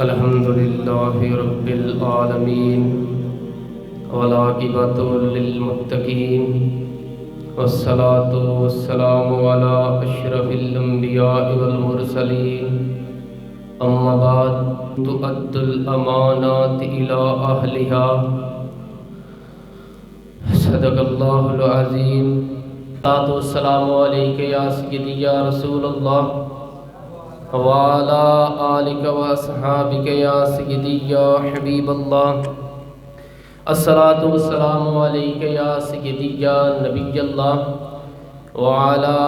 الحمد لله رب العالمين والعاقبة للمتقين والصلاة والسلام على أشرف الأنبياء والمرسلين أما بعد تؤدى الأمانات إلى أهلها صدق الله العظيم الصلاة والسلام عليك يا سيدي يا رسول الله وعلى آلك وأصحابك يا سيدي يا حبيب الله الصلاة والسلام عليك يا سيدي يا نبي الله وعلى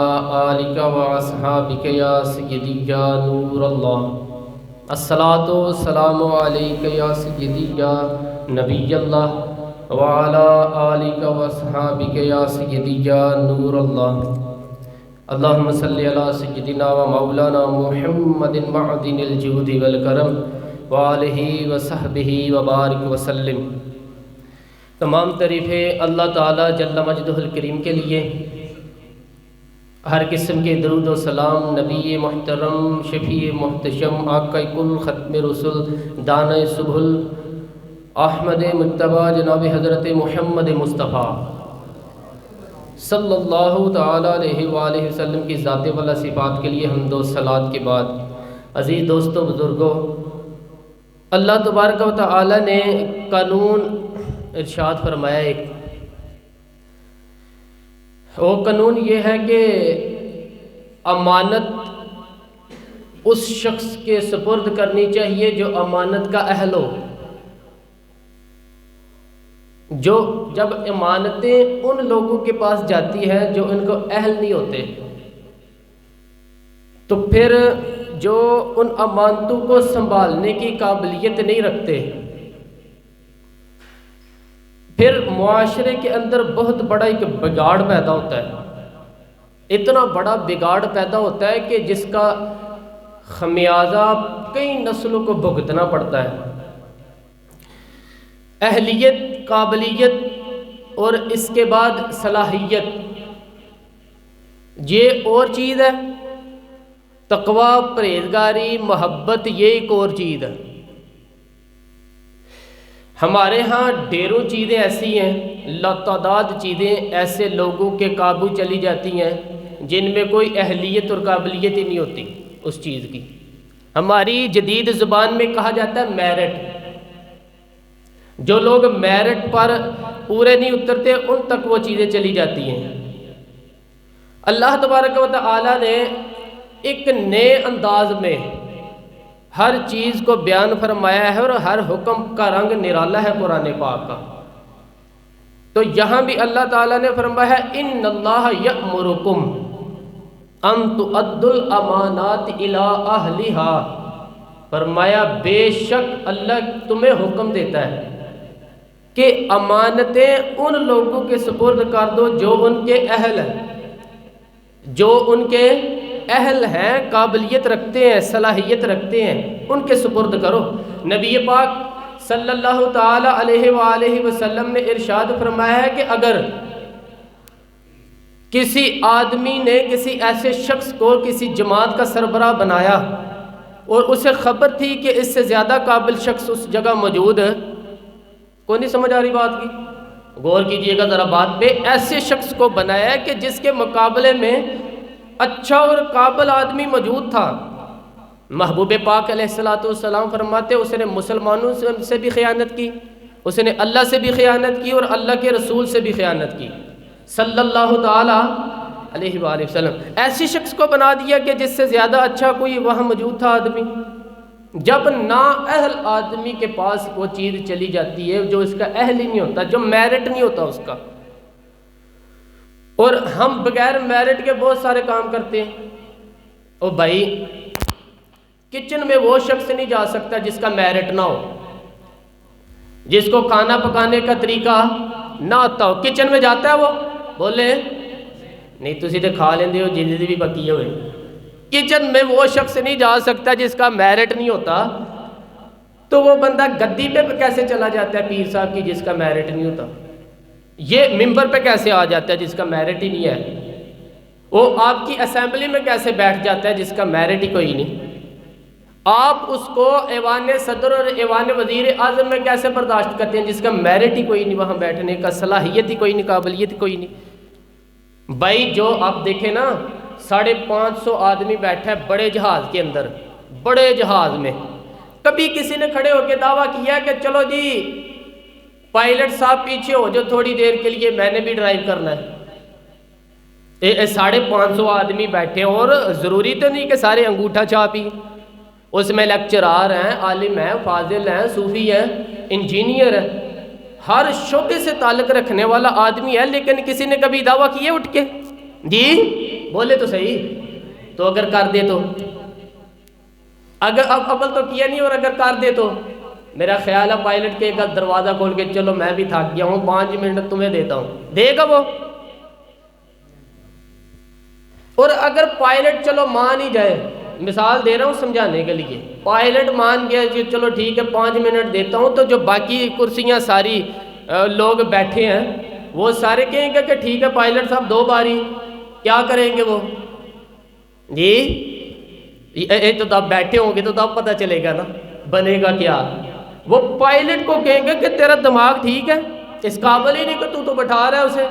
آلك وأصحابك يا سيدي يا نور الله الصلاة والسلام عليك يا سيدي يا نبي الله وعلى آلك وأصحابك يا سيدي يا نور الله اللهم صل على سيدنا ومولانا محمد معدن الجود والکرم وآلہ وصحبہ وبارک وسلم۔ تمام تعریفیں اللہ تعالیٰ جل مجدہ الکریم کے لیے، ہر قسم کے درود و سلام نبی محترم شفیع محتشم آقا کل ختم رسول دانہ سبل احمد مجتبیٰ جناب حضرت محمد مصطفیٰ صلی اللہ تعالیٰ علیہ وآلہ وسلم کی ذات والا صفات کے لیے حمد و صلات کے بعد، عزیز دوستو بزرگوں، اللہ تبارک و تعالیٰ نے قانون ارشاد فرمایا ایک، وہ قانون یہ ہے کہ امانت اس شخص کے سپرد کرنی چاہیے جو امانت کا اہل ہو۔ جب امانتیں ان لوگوں کے پاس جاتی ہیں جو ان کو اہل نہیں ہوتے، تو پھر جو ان امانتوں کو سنبھالنے کی قابلیت نہیں رکھتے، پھر معاشرے کے اندر بہت بڑا ایک بگاڑ پیدا ہوتا ہے۔ اتنا بڑا بگاڑ پیدا ہوتا ہے کہ جس کا خمیازہ کئی نسلوں کو بھگتنا پڑتا ہے۔ اہلیت، قابلیت اور اس کے بعد صلاحیت یہ اور چیز ہے، تقوی، پرہیزگاری، محبت یہ ایک اور چیز ہے۔ ہمارے ہاں ڈھیروں چیزیں ایسی ہیں، لاتعداد چیزیں ایسے لوگوں کے قابو چلی جاتی ہیں جن میں کوئی اہلیت اور قابلیت ہی نہیں ہوتی اس چیز کی۔ ہماری جدید زبان میں کہا جاتا ہے میرٹ۔ جو لوگ میرٹ پر پورے نہیں اترتے ان تک وہ چیزیں چلی جاتی ہیں۔ اللہ تبارک و تعالی نے ایک نئے انداز میں ہر چیز کو بیان فرمایا ہے اور ہر حکم کا رنگ نرالا ہے قرآن پاک کا۔ تو یہاں بھی اللہ تعالیٰ نے فرمایا ہے ان اللہ یأمرکم ان تؤدوا الامانات الی اہلہا، فرمایا بے شک اللہ تمہیں حکم دیتا ہے کہ امانتیں ان لوگوں کے سپرد کر دو جو ان کے اہل ہیں، جو ان کے اہل ہیں، قابلیت رکھتے ہیں، صلاحیت رکھتے ہیں، ان کے سپرد کرو۔ نبی پاک صلی اللہ تعالی علیہ وآلہ وسلم نے ارشاد فرمایا ہے کہ اگر کسی آدمی نے کسی ایسے شخص کو کسی جماعت کا سربراہ بنایا اور اسے خبر تھی کہ اس سے زیادہ قابل شخص اس جگہ موجود ہے، کوئی نہیں سمجھ آ رہی بات کی؟ غور کیجئے گا ذرا بات پہ۔ ایسے شخص کو بنایا ہے کہ جس کے مقابلے میں اچھا اور قابل آدمی موجود تھا۔ محبوب پاک علیہ السلام فرماتے اس نے مسلمانوں سے بھی خیانت کی، اس نے اللہ سے بھی خیانت کی اور اللہ کے رسول سے بھی خیانت کی صلی اللہ تعالی علیہ وآلہ وسلم۔ ایسی شخص کو بنا دیا کہ جس سے زیادہ اچھا کوئی وہاں موجود تھا آدمی۔ جب نا اہل آدمی کے پاس وہ چیز چلی جاتی ہے جو اس کا اہل ہی نہیں ہوتا، جو میرٹ نہیں ہوتا اس کا، اور ہم بغیر میرٹ کے بہت سارے کام کرتے ہیں۔ او بھائی، کچن میں وہ شخص نہیں جا سکتا جس کا میرٹ نہ ہو، جس کو کھانا پکانے کا طریقہ نہ آتا ہو۔ کچن میں جاتا ہے وہ؟ بولے نہیں، تسی تے کھا لیندے ہو جلدی بھی پکی ہوئے۔ کچن میں وہ شخص نہیں جا سکتا جس کا میرٹ نہیں ہوتا، تو وہ بندہ گدی پہ کیسے چلا جاتا ہے پیر صاحب کی جس کا میرٹ نہیں ہوتا؟ یہ ممبر پہ کیسے آ جاتا ہے جس کا میرٹ ہی نہیں ہے؟ وہ آپ کی اسمبلی میں کیسے بیٹھ جاتا ہے جس کا میرٹ ہی کوئی نہیں؟ آپ اس کو ایوان صدر اور ایوان وزیر اعظم میں کیسے برداشت کرتے ہیں جس کا میرٹ ہی کوئی نہیں وہاں بیٹھنے کا، صلاحیت ہی کوئی نہیں، قابلیت کوئی نہیں؟ بھائی جو آپ دیکھیں نا 550 آدمی بیٹھا ہے بڑے جہاز کے اندر، بڑے جہاز میں، کبھی کسی نے کھڑے ہو کے دعویٰ کیا کہ چلو جی پائلٹ صاحب پیچھے ہو جو تھوڑی دیر کے لیے میں نے بھی ڈرائیو کرنا ہے؟ 550 آدمی بیٹھے اور ضروری تو نہیں کہ سارے انگوٹھا چھاپی، اس میں لیکچرار ہیں، عالم ہیں، فاضل ہیں، صوفی ہیں، انجینئر ہیں، ہر شعبے سے تعلق رکھنے والا آدمی ہے، لیکن کسی نے کبھی دعویٰ کیے اٹھ کے؟ جی بولے تو صحیح، تو اگر کر دے تو، اگر اب عمل تو کیا نہیں اور اگر کر دے تو میرا خیال ہے پائلٹ کے ایک دروازہ کھول کے چلو میں بھی تھک گیا ہوں 5 منٹ تمہیں دیتا ہوں، دے گا وہ؟ اور اگر پائلٹ چلو مان ہی جائے، مثال دے رہا ہوں سمجھانے کے لیے، پائلٹ مان گیا کہ چلو ٹھیک ہے 5 منٹ دیتا ہوں، تو جو باقی کرسیاں ساری لوگ بیٹھے ہیں وہ سارے کہیں گے کہ ٹھیک ہے پائلٹ صاحب 2 باری، کیا کریں گے وہ؟ جی تو تب بیٹھے ہوں گے تو تب پتہ چلے گا نا بنے گا کیا۔ وہ پائلٹ کو کہیں گے کہ تیرا دماغ ٹھیک ہے، اس قابل ہی نہیں کہ تو بٹھا رہا ہے اسے۔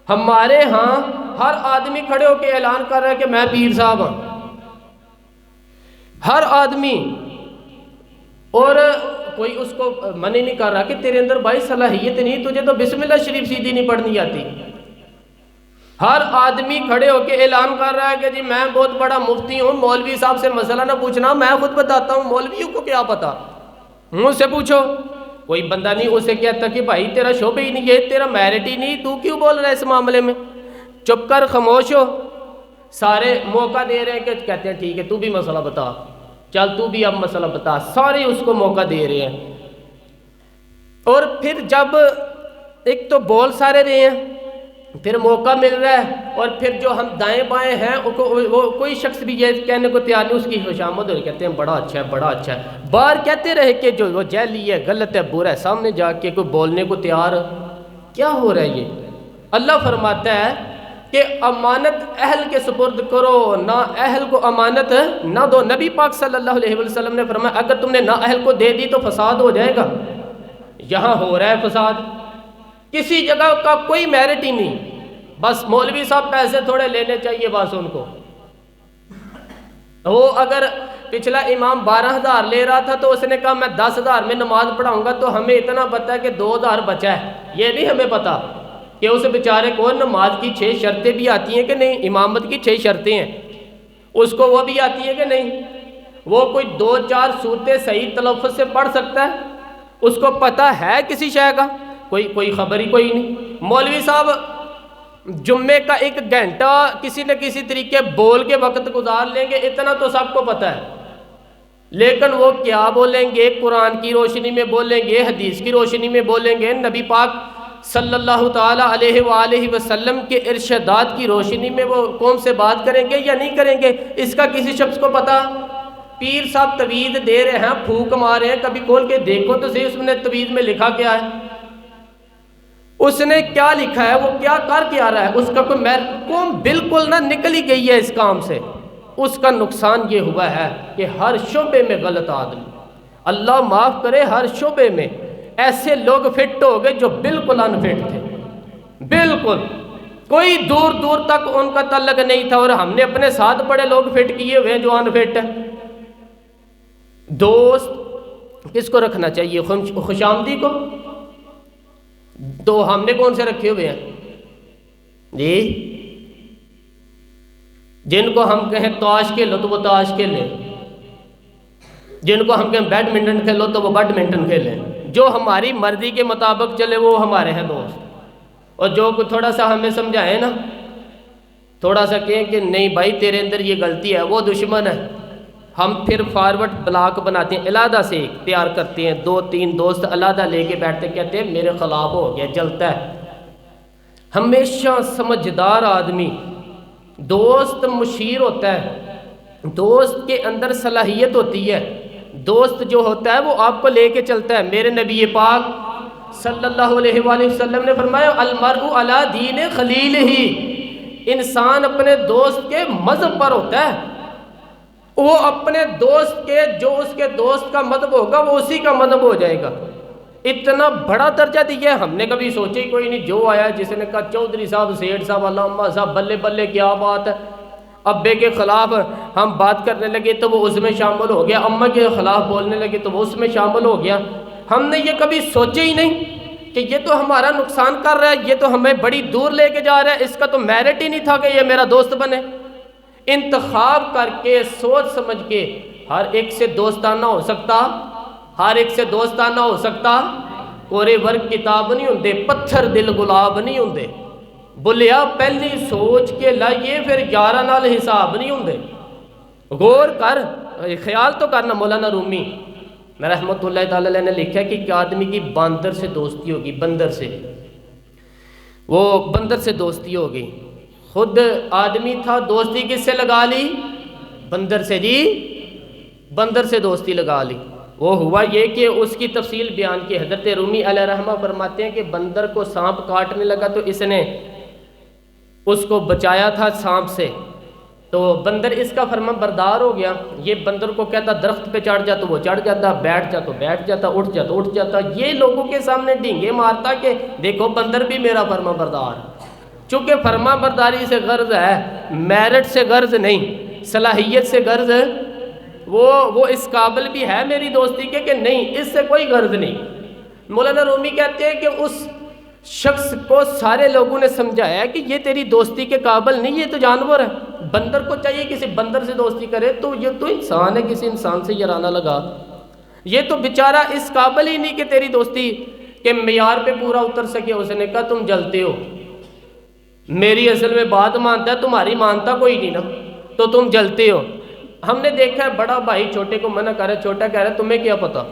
ہمارے ہاں ہر آدمی کھڑے ہو کے اعلان کر رہا ہے کہ میں پیر صاحب ہوں، ہر آدمی، اور کوئی اس کو منع نہیں کر رہا کہ تیرے اندر بھائی صلاحیت نہیں، تجھے تو بسم اللہ شریف سیدھی نہیں پڑھنی آتی۔ ہر آدمی کھڑے ہو کے اعلان کر رہا ہے کہ جی میں بہت بڑا مفتی ہوں، مولوی صاحب سے مسئلہ نہ پوچھنا، میں خود بتاتا ہوں، مولویوں کو کیا پتا، مجھ سے پوچھو۔ کوئی بندہ نہیں اسے کہتا کہ بھائی تیرا شعبہ ہی نہیں ہے، تیرا میرٹ ہی نہیں، تو کیوں بول رہا ہے اس معاملے میں، چپ کر خاموش ہو۔ سارے موقع دے رہے ہیں کہ کہتے ہیں ٹھیک ہے تو بھی مسئلہ بتا، چل تو بھی اب مسئلہ بتا، سارے اس کو موقع دے رہے ہیں۔ اور پھر جب ایک تو بول سارے رہے ہیں، پھر موقع مل رہا ہے، اور پھر جو ہم دائیں بائیں ہیں وہ کوئی شخص بھی یہ کہنے کو تیار نہیں، اس کی خوشامد ہو، کہتے ہیں بڑا اچھا ہے بڑا اچھا ہے، باہر کہتے رہے کہ جو وہ جعلی ہے، غلط ہے، برا ہے، سامنے جا کے کوئی بولنے کو تیار؟ کیا ہو رہا ہے یہ؟ اللہ فرماتا ہے کہ امانت اہل کے سپرد کرو، نہ اہل کو امانت نہ دو۔ نبی پاک صلی اللہ علیہ وسلم نے فرمایا اگر تم نے نہ اہل کو دے دی تو فساد ہو جائے گا۔ یہاں ہو رہا ہے فساد، کسی جگہ کا کوئی میرٹ ہی نہیں، بس مولوی صاحب پیسے تھوڑے لینے چاہیے بس ان کو۔ وہ اگر پچھلا امام 12,000 لے رہا تھا تو اس نے کہا میں 10,000 میں نماز پڑھاؤں گا، تو ہمیں اتنا پتا ہے کہ 2,000 بچا ہے، یہ نہیں ہمیں پتا کہ اس بیچارے کو نماز کی 6 شرطیں بھی آتی ہیں کہ نہیں، امامت کی 6 شرطیں ہیں، اس کو وہ بھی آتی ہے کہ نہیں، وہ کوئی 2-4 صورتیں صحیح تلفظ سے پڑھ سکتا ہے، اس کو پتہ ہے کسی شے کا؟ کوئی خبر ہی کوئی نہیں۔ مولوی صاحب جمعے کا 1 گھنٹہ کسی نہ کسی طریقے بول کے وقت گزار لیں گے، اتنا تو سب کو پتہ ہے، لیکن وہ کیا بولیں گے؟ قرآن کی روشنی میں بولیں گے، حدیث کی روشنی میں بولیں گے، نبی پاک صلی اللہ تعالیٰ علیہ وآلہ وسلم کے ارشادات کی روشنی میں وہ قوم سے بات کریں گے یا نہیں کریں گے؟ اس کا کسی شخص کو پتہ؟ پیر صاحب تویز دے رہے ہیں، پھونک مارے ہیں، کبھی کھول کے دیکھو تو صحیح اس نے تویز میں لکھا کیا ہے، اس نے کیا لکھا ہے، وہ کیا کر کے آ رہا ہے، اس کا کوئی قوم بالکل نہ نکلی گئی ہے اس کام سے۔ اس کا نقصان یہ ہوا ہے کہ ہر شعبے میں غلط آدمی، اللہ معاف کرے، ہر شعبے میں ایسے لوگ فٹ ہو گئے جو بالکل انفٹ تھے، بالکل کوئی دور دور تک ان کا تعلق نہیں تھا، اور ہم نے اپنے ساتھ بڑے لوگ فٹ کیے ہوئے ہیں جو انفٹ ہیں۔ دوست کس کو رکھنا چاہیے؟ خوش آمدی کو؟ تو ہم نے کون سے رکھے ہوئے ہیں جی؟ جن کو ہم کہیں تاش کھیلو تو وہ تاش کھیلیں، جن کو ہم کہیں بیڈمنٹن کھیلو تو وہ بیڈمنٹن کھیلیں، جو ہماری مرضی کے مطابق چلے وہ ہمارے ہیں دوست۔ اور جو تھوڑا سا ہمیں سمجھائے نا، تھوڑا سا کہیں کہ نہیں بھائی تیرے اندر یہ غلطی ہے، وہ دشمن ہے، ہم پھر فارورڈ بلاک بناتے ہیں، علیحدہ سے تیار کرتے ہیں، 2-3 دوست علیحدہ لے کے بیٹھتے، کہتے ہیں میرے خلاف ہو گیا، جلتا ہے۔ ہمیشہ سمجھدار آدمی دوست مشیر ہوتا ہے، دوست کے اندر صلاحیت ہوتی ہے، دوست جو ہوتا ہے وہ آپ کو لے کے چلتا ہے۔ میرے نبی پاک صلی اللہ علیہ وآلہ وسلم نے فرمایا المرء علی دین خلیلہ، انسان اپنے دوست کے مذہب پر ہوتا ہے۔ وہ اپنے دوست کے جو اس کے دوست کا مذہب ہوگا وہ اسی کا مذہب ہو جائے گا۔ اتنا بڑا درجہ دیا ہے، ہم نے کبھی سوچے ہی کوئی نہیں۔ جو آیا جس نے کہا چودھری صاحب، سیٹھ صاحب، علامہ صاحب، بلے بلے کیا بات ہے، ابے کے خلاف ہم بات کرنے لگے تو وہ اس میں شامل ہو گیا، اماں کے خلاف بولنے لگے تو وہ اس میں شامل ہو گیا۔ ہم نے یہ کبھی سوچے ہی نہیں کہ یہ تو ہمارا نقصان کر رہا ہے، یہ تو ہمیں بڑی دور لے کے جا رہا ہے، اس کا تو میرٹ ہی نہیں تھا کہ یہ میرا دوست بنے۔ انتخاب کر کے سوچ سمجھ کے، ہر ایک سے دوستانہ ہو سکتا، ہر ایک سے دوستانہ ہو سکتا، کورے ورگ کتاب نہیں ہوندے، پتھر دل گلاب نہیں ہوندے، بولیا پہلی سوچ کے لائیے پھر یارہ نال حساب نہیں ہوندے۔ غور کر، خیال تو کرنا۔ مولانا رومی رحمۃ اللہ تعالی علیہ نے لکھا ہے کہ ایک آدمی کی باندر سے دوستی ہوگی، بندر سے، وہ بندر سے دوستی ہو گئی۔ خود آدمی تھا، دوستی کس سے لگا لی؟ بندر سے۔ جی بندر سے دوستی لگا لی۔ وہ ہوا یہ کہ اس کی تفصیل بیان کی۔ حضرت رومی علیہ رحمہ فرماتے ہیں کہ بندر کو سانپ کاٹنے لگا تو اس نے اس کو بچایا تھا سانپ سے، تو بندر اس کا فرما بردار ہو گیا۔ یہ بندر کو کہتا درخت پہ چڑھ جا تو وہ چڑھ جاتا، بیٹھ جا تو بیٹھ جاتا، اٹھ جا تو اٹھ جاتا۔ یہ لوگوں کے سامنے ڈینگے مارتا کہ دیکھو بندر بھی میرا فرما بردار ہے۔ چونکہ فرما برداری سے غرض ہے، میرٹ سے غرض نہیں، صلاحیت سے غرض ہے، وہ اس قابل بھی ہے میری دوستی کے کہ نہیں، اس سے کوئی غرض نہیں۔ مولانا رومی کہتے ہیں کہ اس شخص کو سارے لوگوں نے سمجھایا کہ یہ تیری دوستی کے قابل نہیں، یہ تو جانور ہے۔ بندر کو چاہیے کسی بندر سے دوستی کرے، تو یہ تو انسان ہے، کسی انسان سے یارانہ لگا۔ یہ تو بیچارہ اس قابل ہی نہیں کہ تیری دوستی کے معیار پہ پورا اتر سکے۔ اس نے کہا تم جلتے ہو، میری اصل میں بات مانتا ہے، تمہاری مانتا کوئی نہیں نا، تو تم جلتے ہو۔ ہم نے دیکھا ہے بڑا بھائی چھوٹے کو منع کر رہا ہے، چھوٹا کہہ رہا ہے تمہیں کیا پتا،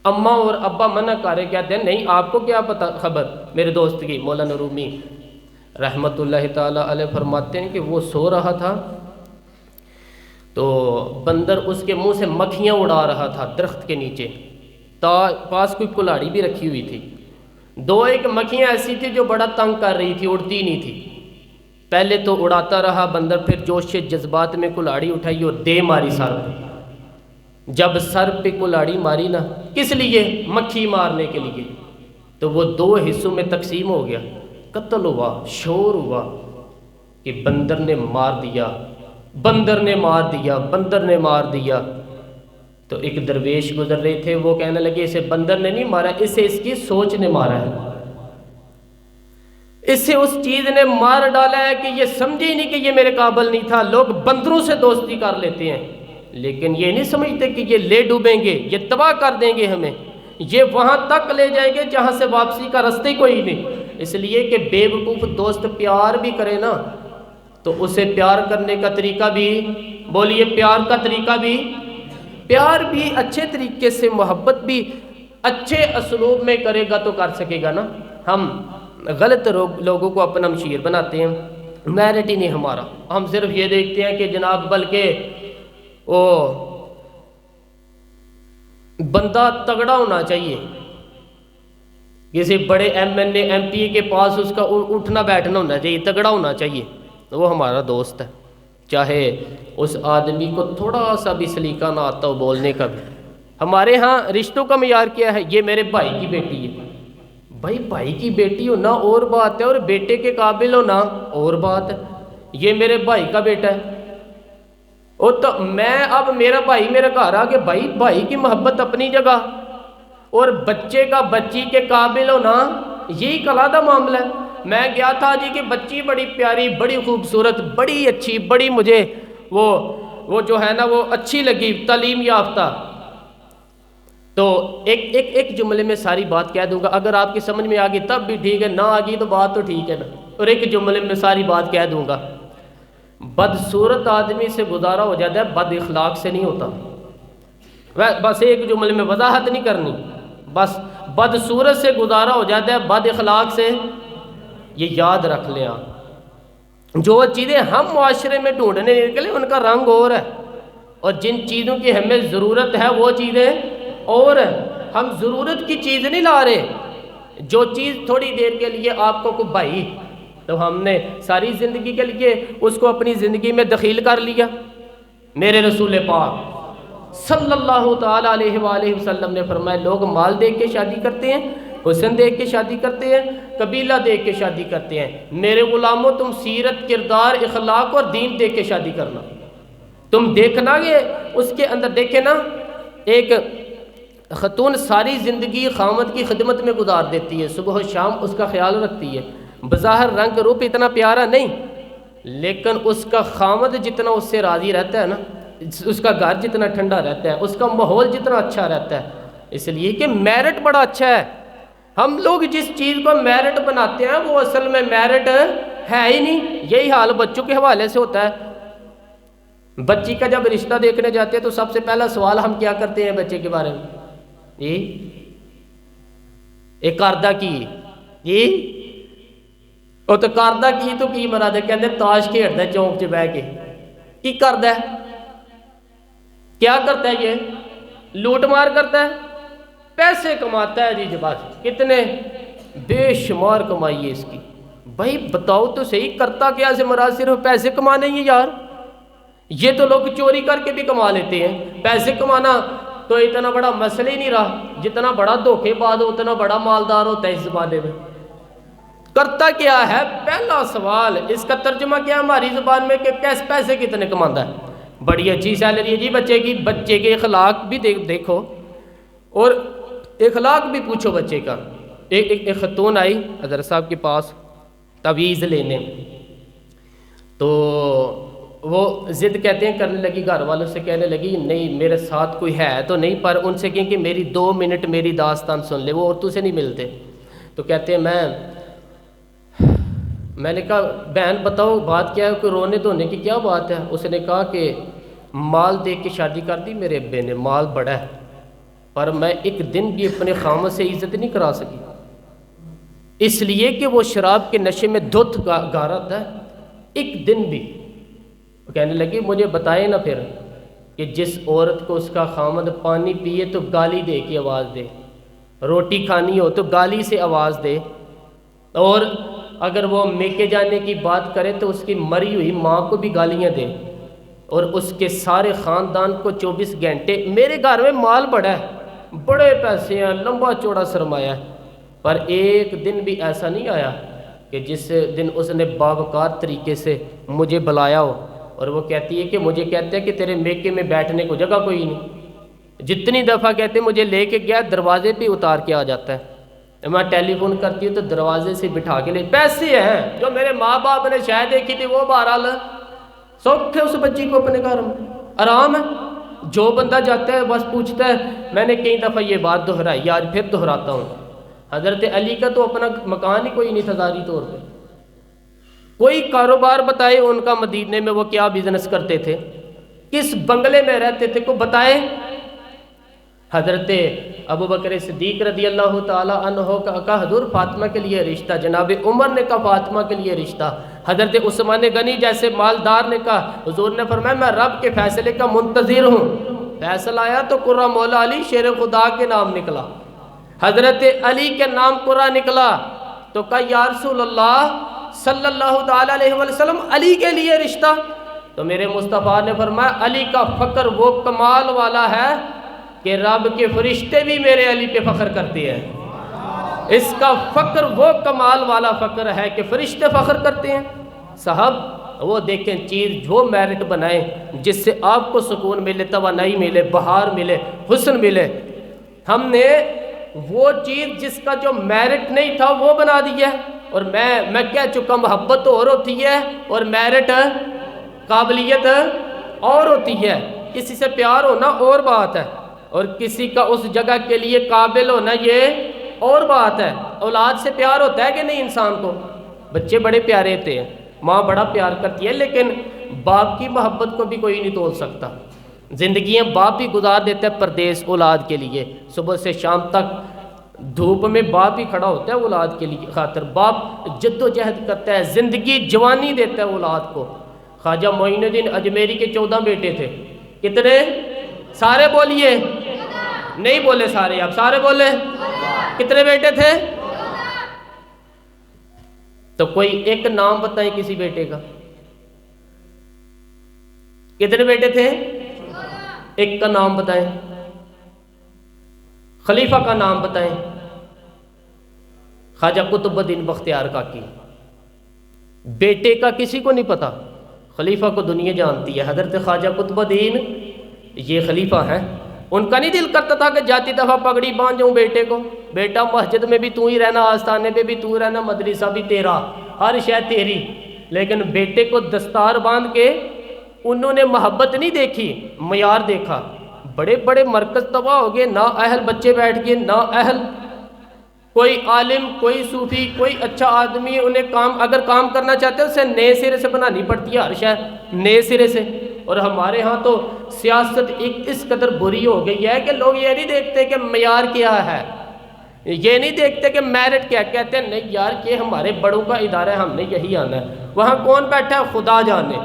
اماں اور ابا منع کر رہے، کہتے ہیں نہیں آپ کو کیا پتا خبر میرے دوست کی۔ مولانا رومی رحمۃ اللہ تعالی علیہ فرماتے ہیں کہ وہ سو رہا تھا تو بندر اس کے منہ سے مکھیاں اڑا رہا تھا درخت کے نیچے، پاس کوئی کلاڑی بھی رکھی ہوئی تھی۔ دو ایک مکھیاں ایسی تھی جو بڑا تنگ کر رہی تھی، اڑتی نہیں تھی۔ پہلے تو اڑاتا رہا بندر، پھر جوش سے جذبات میں کلاڑی اٹھائی اور دے ماری سر پہ۔ جب سر پہ کلاڑی ماری نا، کس لیے؟ مکھی مارنے کے لیے، تو وہ دو حصوں میں تقسیم ہو گیا۔ قتل ہوا، شور ہوا کہ بندر نے مار دیا، بندر نے مار دیا، بندر نے مار دیا۔ تو ایک درویش گزر رہے تھے، وہ کہنے لگے اسے بندر نے نہیں مارا، اسے اس کی سوچ نے مارا ہے، اسے اس چیز نے مار ڈالا ہے کہ یہ سمجھے ہی نہیں کہ یہ میرے قابل نہیں تھا۔ لوگ بندروں سے دوستی کر لیتے ہیں لیکن یہ نہیں سمجھتے کہ یہ لے ڈوبیں گے، یہ تباہ کر دیں گے ہمیں، یہ وہاں تک لے جائیں گے جہاں سے واپسی کا رستہ ہی کوئی نہیں۔ اس لیے کہ بے وقوف دوست پیار بھی کرے نا تو اسے پیار کرنے کا طریقہ بھی، بولیے پیار کا طریقہ بھی، پیار بھی اچھے طریقے سے، محبت بھی اچھے اسلوب میں کرے گا تو کر سکے گا نا۔ ہم غلط لوگوں کو اپنا مشیر بناتے ہیں، میرٹ ہی نہیں ہمارا، ہم صرف یہ دیکھتے ہیں کہ جناب بلکہ وہ بندہ تگڑا ہونا چاہیے، کسی بڑے M N A M P کے پاس اس کا اٹھنا بیٹھنا ہونا چاہیے، تگڑا ہونا چاہیے، وہ ہمارا دوست ہے، چاہے اس آدمی کو تھوڑا سا بھی سلیقہ نہ آتا ہو بولنے کا بھی۔ ہمارے ہاں رشتوں کا معیار کیا ہے؟ یہ میرے بھائی کی بیٹی ہے، بھائی بھائی کی بیٹی ہونا اور بات ہے اور بیٹے کے قابل ہونا اور بات ہے۔ یہ میرے بھائی کا بیٹا ہے، اور تو میں اب میرا بھائی میرے گھر آ کے بھائی کی محبت اپنی جگہ، اور بچے کا بچی کے قابل ہونا یہی علیحدہ معاملہ ہے۔ میں گیا تھا جی کہ بچی بڑی پیاری، بڑی خوبصورت، بڑی اچھی، بڑی مجھے وہ جو ہے نا وہ اچھی لگی، تعلیم یافتہ، تو ایک جملے میں ساری بات کہہ دوں گا، اگر آپ کی سمجھ میں آ گئی تب بھی ٹھیک ہے، نہ آ گئی تو بات تو ٹھیک ہے نا، اور ایک جملے میں ساری بات کہہ دوں گا۔ بدصورت آدمی سے گزارا ہو جاتا ہے، بد اخلاق سے نہیں ہوتا۔ بس ایک جملے میں وضاحت نہیں کرنی، بس بدصورت سے گزارا ہو جاتا ہے، بد اخلاق سے، یہ یاد رکھ لیں آپ۔ جو چیزیں ہم معاشرے میں ڈھونڈنے نکلے ان کا رنگ اور ہے، اور جن چیزوں کی ہمیں ضرورت ہے وہ چیزیں اور ہیں۔ ہم ضرورت کی چیز نہیں لا رہے، جو چیز تھوڑی دیر کے لیے آپ کو کوئی بھائی، تو ہم نے ساری زندگی کے لیے اس کو اپنی زندگی میں دخیل کر لیا۔ میرے رسول پاک صلی اللہ تعالیٰ علیہ وآلہ وسلم نے فرمایا لوگ مال دیکھ کے شادی کرتے ہیں، حسن دیکھ کے شادی کرتے ہیں، قبیلہ دیکھ کے شادی کرتے ہیں۔ میرے غلاموں تم سیرت، کردار، اخلاق اور دین دیکھ کے شادی کرنا۔ تم دیکھنا یہ اس کے اندر دیکھے نا، ایک خاتون ساری زندگی خامد کی خدمت میں گزار دیتی ہے، صبح و شام اس کا خیال رکھتی ہے، بظاہر رنگ روپ اتنا پیارا نہیں، لیکن اس کا خامد جتنا اس سے راضی رہتا ہے نا، اس کا گھر جتنا ٹھنڈا رہتا ہے، اس کا ماحول جتنا اچھا رہتا ہے، اس لیے کہ میرٹ بڑا اچھا ہے۔ ہم لوگ جس چیز کو میرٹ بناتے ہیں وہ اصل میں میرٹ ہے ہی نہیں۔ یہی حال بچوں کے حوالے سے ہوتا ہے۔ بچی کا جب رشتہ دیکھنے جاتے ہیں تو سب سے پہلا سوال ہم کیا کرتے ہیں بچے کے بارے میں؟ ایک کردہ کی اور تو کردہ کی مراد ہے، کہتے تاش کھیلتا ہے چونک چ بہ کے، کی کردا ہے؟ کیا کرتا ہے؟ یہ لوٹ مار کرتا ہے، پیسے کماتا ہے جی بس، کتنے بے شمار کمائی ہے اس کی۔ بھائی بتاؤ تو صحیح، کرتا کیا سے مراد صرف پیسے کمانے ہی یار؟ یہ تو لوگ چوری کر کے بھی کما لیتے ہیں، پیسے کمانا تو اتنا بڑا مسئلہ ہی نہیں رہا۔ جتنا بڑا دھوکے باز ہو اتنا بڑا مالدار ہوتا ہے اس زمانے میں۔ کرتا کیا ہے؟ پہلا سوال اس کا ترجمہ کیا ہماری زبان میں کہ کیسے پیسے کتنے کماتا ہے؟ بڑی اچھی سیلری ہے جی بچے کے اخلاق بھی دیکھو اور اخلاق بھی پوچھو بچے کا۔ ایک خاتون آئی حضرت صاحب کے پاس تعویذ لینے، تو وہ ضد کہتے ہیں کرنے لگی، گھر والوں سے کہنے لگی نہیں میرے ساتھ کوئی ہے تو نہیں، پر ان سے کہیں کہ میری 2 منٹ میری داستان سن لے، وہ عورتوں سے نہیں ملتے۔ تو کہتے ہیں میں نے کہا بہن بتاؤ بات کیا ہے، کوئی رونے دھونے کی کیا بات ہے؟ اس نے کہا کہ مال دیکھ کے شادی کر دی میرے ابے نے، مال بڑا ہے، پر میں ایک دن بھی اپنے خامد سے عزت نہیں کرا سکی، اس لیے کہ وہ شراب کے نشے میں دھت گا رہا تھا ایک دن بھی۔ کہنے لگی مجھے بتائے نا پھر کہ جس عورت کو اس کا خامد پانی پیے تو گالی دے کے آواز دے، روٹی کھانی ہو تو گالی سے آواز دے، اور اگر وہ میکے جانے کی بات کرے تو اس کی مری ہوئی ماں کو بھی گالیاں دے، اور اس کے سارے خاندان کو 24 گھنٹے میرے گھر میں مال بڑا ہے، بڑے پیسے ہیں، لمبا چوڑا سرمایہ ہے، پر ایک دن بھی ایسا نہیں آیا کہ جس دن اس نے باوقار طریقے سے مجھے بلایا ہو۔ اور وہ کہتی ہے کہ مجھے کہتے ہیں کہ تیرے میکے میں بیٹھنے کو جگہ کوئی نہیں، جتنی دفعہ کہتے مجھے لے کے گیا دروازے پہ اتار کے آ جاتا ہے، میں ٹیلی فون کرتی ہوں تو دروازے سے بٹھا کے لے، پیسے ہیں جو میرے ماں باپ نے شاید دیکھی تھی وہ بہرحال سوکھ ہے اس بچی کو اپنے گھر میں آرام ہے۔ جو بندہ جاتا ہے بس پوچھتا ہے، میں نے کئی دفعہ یہ بات دہرائی، آج پھر دہراتا ہوں، حضرت علی کا تو اپنا مکان ہی کوئی نہیں تھا ظاہری طور پہ، کوئی کاروبار بتائے ان کا مدینے میں وہ کیا بزنس کرتے تھے، کس بنگلے میں رہتے تھے، کوئی بتائے؟ حضرت ابو بکر صدیق رضی اللہ تعالیٰ عنہ کا حضور فاطمہ کے لیے رشتہ، جناب عمر نے کہا فاطمہ کے لیے رشتہ، حضرت عثمان غنی جیسے مالدار نے کہا، حضور نے فرمایا میں رب کے فیصلے کا منتظر ہوں، فیصلہ آیا تو قرہ مولا علی شیر خدا کے نام نکلا، حضرت علی کے نام قرہ نکلا، تو کہا یا رسول اللہ صلی اللہ تعالیٰ علیہ وسلم علی کے لیے رشتہ، تو میرے مصطفیٰ نے فرمایا علی کا فخر وہ کمال والا ہے کہ رب کے فرشتے بھی میرے علی پہ فخر کرتے ہیں، اس کا فخر وہ کمال والا فخر ہے کہ فرشتے فخر کرتے ہیں۔ صاحب وہ دیکھیں چیز جو میرٹ بنائیں جس سے آپ کو سکون ملے، توانائی ملے، بہار ملے، حسن ملے، ہم نے وہ چیز جس کا جو میرٹ نہیں تھا وہ بنا دیا ہے۔ اور میں کہہ چکا محبت اور ہوتی ہے اور میرٹ قابلیت اور ہوتی ہے، کسی سے پیار ہونا اور بات ہے اور کسی کا اس جگہ کے لیے قابل ہونا یہ اور بات ہے۔ اولاد سے پیار ہوتا ہے کہ نہیں انسان کو؟ بچے بڑے پیارے ہوتے ہیں، ماں بڑا پیار کرتی ہے، لیکن باپ کی محبت کو بھی کوئی نہیں تول سکتا۔ زندگیاں باپ ہی گزار دیتا ہے پردیس اولاد کے لیے، صبح سے شام تک دھوپ میں باپ ہی کھڑا ہوتا ہے اولاد کے لیے خاطر، باپ جد و جہد کرتا ہے، زندگی جوانی دیتا ہے اولاد کو۔ خواجہ معین الدین اجمیری کے 14 بیٹے تھے، کتنے؟ سارے بولیے، نہیں بولے سارے، آپ سارے بولے، کتنے بیٹے تھے؟ تو کوئی ایک نام بتائیں کسی بیٹے کا، کتنے بیٹے تھے؟ ایک کا نام بتائیں، خلیفہ کا نام بتائیں۔ خواجہ قطب الدین بختیار کاکی، بیٹے کا کسی کو نہیں پتا، خلیفہ کو دنیا جانتی ہے، حضرت خواجہ قطب الدین یہ خلیفہ ہیں۔ ان کا نہیں دل کرتا تھا کہ جاتی دفعہ پگڑی باندھ جاؤں بیٹے کو، بیٹا مسجد میں بھی تو ہی رہنا، آستانے پہ بھی تو ہی رہنا، مدرسہ بھی تیرا، ہر شے تیری، لیکن بیٹے کو دستار باندھ کے انہوں نے محبت نہیں دیکھی، معیار دیکھا۔ بڑے بڑے مرکز تباہ ہو گئے، نا اہل بچے بیٹھ گئے، نا اہل کوئی عالم، کوئی صوفی، کوئی اچھا آدمی، انہیں اگر کام کرنا چاہتے ہیں اسے نئے سرے سے بنانی پڑتی ہے، ہر شے نئے سرے سے۔ اور ہمارے ہاں تو سیاست اس قدر بری ہو گئی ہے کہ لوگ یہ نہیں دیکھتے کہ معیار کیا ہے، یہ نہیں دیکھتے کہ میرٹ کیا، کہتے ہیں نہیں یار یہ ہمارے بڑوں کا ادارہ ہے، ہم نے یہی آنا ہے، وہاں کون بیٹھا ہے خدا جانے۔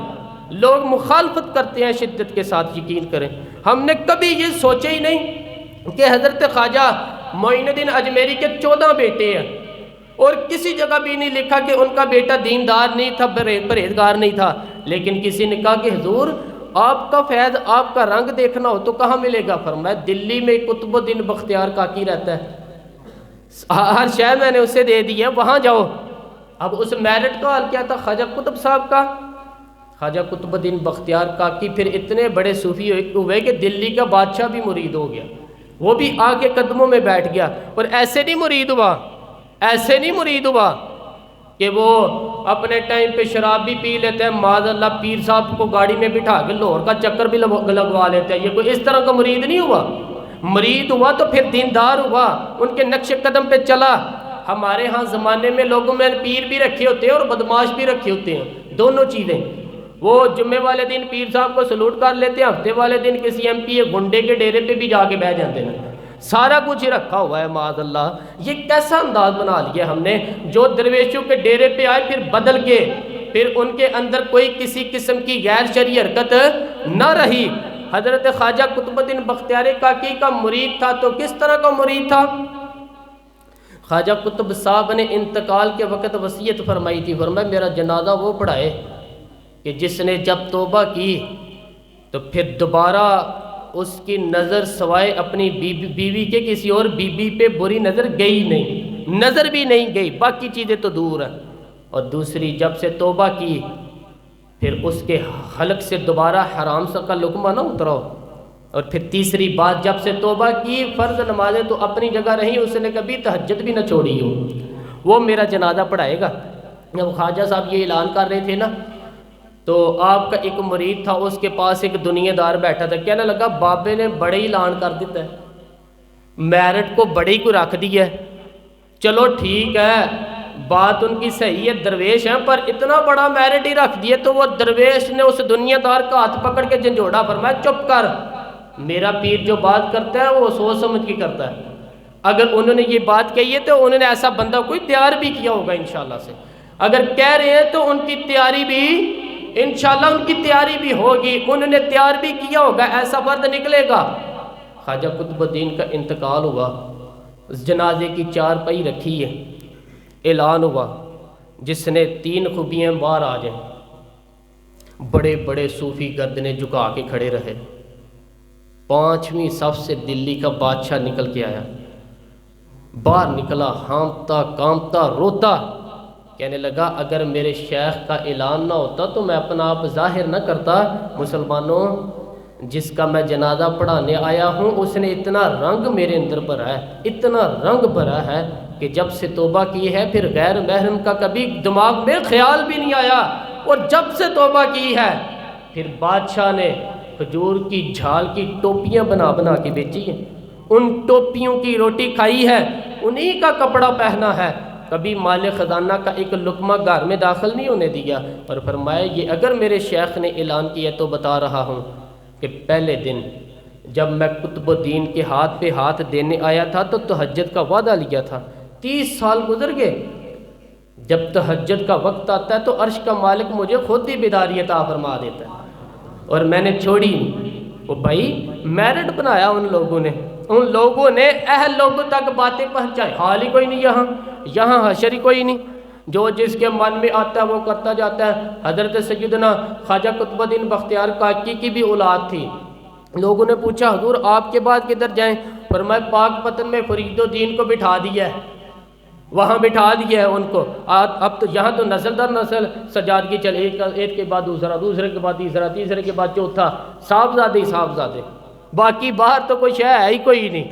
لوگ مخالفت کرتے ہیں شدت کے ساتھ، یقین کریں ہم نے کبھی یہ سوچا ہی نہیں کہ حضرت خواجہ معین الدین اجمیری کے 14 بیٹے ہیں، اور کسی جگہ بھی نہیں لکھا کہ ان کا بیٹا دیندار نہیں تھا، پرہیزگار نہیں تھا، لیکن کسی نے کہا کہ حضور آپ کا فیض، آپ کا رنگ دیکھنا ہو تو کہاں ملے گا؟ فرمایا دلی میں قطب الدین بختیار کاکی رہتا ہے، ہر شہر میں نے اسے دے دی ہے، وہاں جاؤ۔ اب اس میرٹ کا حال کیا تھا خواجہ قطب صاحب کا؟ خواجہ قطب الدین بختیار کاکی پھر اتنے بڑے صوفی ہوئے کہ دلی کا بادشاہ بھی مرید ہو گیا، وہ بھی آ کے قدموں میں بیٹھ گیا۔ اور ایسے نہیں مرید ہوا، ایسے نہیں مرید ہوا کہ وہ اپنے ٹائم پہ شراب بھی پی لیتے ہیں، معاذ اللہ پیر صاحب کو گاڑی میں بٹھا کے لاہور کا چکر بھی لگوا لیتے ہیں، یہ کوئی اس طرح کا مرید نہیں ہوا۔ مرید ہوا تو پھر دیندار ہوا، ان کے نقش قدم پہ چلا۔ ہمارے ہاں زمانے میں لوگوں میں پیر بھی رکھے ہوتے ہیں اور بدماش بھی رکھے ہوتے ہیں، دونوں چیزیں۔ وہ جمعے والے دن پیر صاحب کو سلوٹ کر لیتے ہیں، ہفتے والے دن کسی ایم پی گنڈے کے ڈیرے پہ بھی جا کے بیٹھ جاتے ہیں، سارا کچھ ہی رکھا ہوا ہے معاذ اللہ۔ یہ کیسا انداز بنا لیا ہم نے، جو درویشوں کے ڈیرے پہ آئے پھر بدل کے، پھر ان کے اندر کوئی کسی قسم کی غیر شرعی حرکت نہ رہی۔ حضرت خواجہ قطب الدین بختیار کاکی کا مرید تھا تو کس طرح کا مرید تھا؟ خواجہ قطب صاحب نے انتقال کے وقت وصیت فرمائی تھی، فرمایا میرا جنازہ وہ پڑھائے کہ جس نے جب توبہ کی تو پھر دوبارہ اس کی نظر سوائے اپنی بیوی کے کسی اور بیوی پہ بری نظر گئی نہیں، نظر بھی نہیں گئی، باقی چیزیں تو دور ہیں۔ اور دوسری جب سے توبہ کی پھر اس کے حلق سے دوبارہ حرام سا کا لقمہ نہ اتراؤ۔ اور پھر تیسری بات جب سے توبہ کی فرض نمازیں تو اپنی جگہ رہیں، اس نے کبھی تہجد بھی نہ چھوڑی ہو، وہ میرا جنازہ پڑھائے گا۔ جب خواجہ صاحب یہ اعلان کر رہے تھے نا تو آپ کا ایک مرید تھا، اس کے پاس ایک دنیا دار بیٹھا تھا، کہنے لگا بابے نے بڑے ہی اعلان کر دیتا ہے، میرٹ کو بڑے ہی کو رکھ دیا ہے، چلو ٹھیک ہے بات ان کی صحیح ہے، درویش ہیں پر اتنا بڑا میرٹ ہی رکھ دیا۔ تو وہ درویش نے اس دنیا دار کا ہاتھ پکڑ کے جھنجھوڑا، فرمایا چپ کر، میرا پیر جو بات کرتا ہے وہ سوچ سمجھ کے کرتا ہے، اگر انہوں نے یہ بات کہی ہے تو انہوں نے ایسا بندہ کوئی تیار بھی کیا ہوگا انشاءاللہ سے، اگر کہہ رہے ہیں تو ان کی تیاری بھی انشاءاللہ ان کی تیاری بھی ہوگی، انہوں نے تیار بھی کیا ہوگا، ایسا فرد نکلے گا۔ خواجہ قطب الدین کا انتقال ہوا، جنازے کی چارپائی رکھی ہے، اعلان ہوا جس نے 3 خوبیاں باہر آ جائیں۔ بڑے بڑے صوفی گردنیں جھکا کے کھڑے رہے، 5ویں صف سے دلی کا بادشاہ نکل کے آیا، باہر نکلا ہانپتا کانپتا روتا، کہنے لگا اگر میرے شیخ کا اعلان نہ ہوتا تو میں اپنا آپ ظاہر نہ کرتا۔ مسلمانوں جس کا میں جنازہ پڑھانے آیا ہوں اس نے اتنا رنگ میرے اندر بھرا ہے، اتنا رنگ بھرا ہے کہ جب سے توبہ کی ہے پھر غیر محرم کا کبھی دماغ میں خیال بھی نہیں آیا، اور جب سے توبہ کی ہے پھر بادشاہ نے کھجور کی جھال کی ٹوپیاں بنا بنا کے بیچی ہیں، ان ٹوپیوں کی روٹی کھائی ہے، انہی کا کپڑا پہنا ہے، کبھی مال خزانہ کا ایک لقمہ گھر میں داخل نہیں ہونے دیا۔ اور فرمایا یہ اگر میرے شیخ نے اعلان کیا تو بتا رہا ہوں کہ پہلے دن جب میں قطب الدین کے ہاتھ پہ ہاتھ دینے آیا تھا تو تہجد کا وعدہ لیا تھا، 30 سال گزر گئے، جب تہجد کا وقت آتا ہے تو عرش کا مالک مجھے خود ہی بیداری عطا فرما دیتا ہے، اور میں نے چھوڑی نہیں۔ وہ بھائی میرٹ بنایا ان لوگوں نے اہل لوگوں تک باتیں پہنچائی، حال ہی کوئی نہیں، یہاں حشر ہی کوئی نہیں۔ جو جس کے من میں آتا ہے وہ کرتا جاتا ہے۔ حضرت سیدنا خواجہ قطب الدین بختیار کاکی کی بھی اولاد تھی۔ لوگوں نے پوچھا حضور آپ کے بعد کدھر جائیں؟ فرمایا پاک پتن میں فرید الدین کو بٹھا دیا ہے، وہاں بٹھا دیا ہے ان کو۔ اب تو یہاں تو نسل در نسل سجادگی چل، ایک کے بعد دوسرا، دوسرے کے بعد تیسرا، تیسرے کے بعد چوتھا، صاحبزادے ہی صاحبزادے، باقی باہر تو کوئی شے ہے ہی کوئی نہیں۔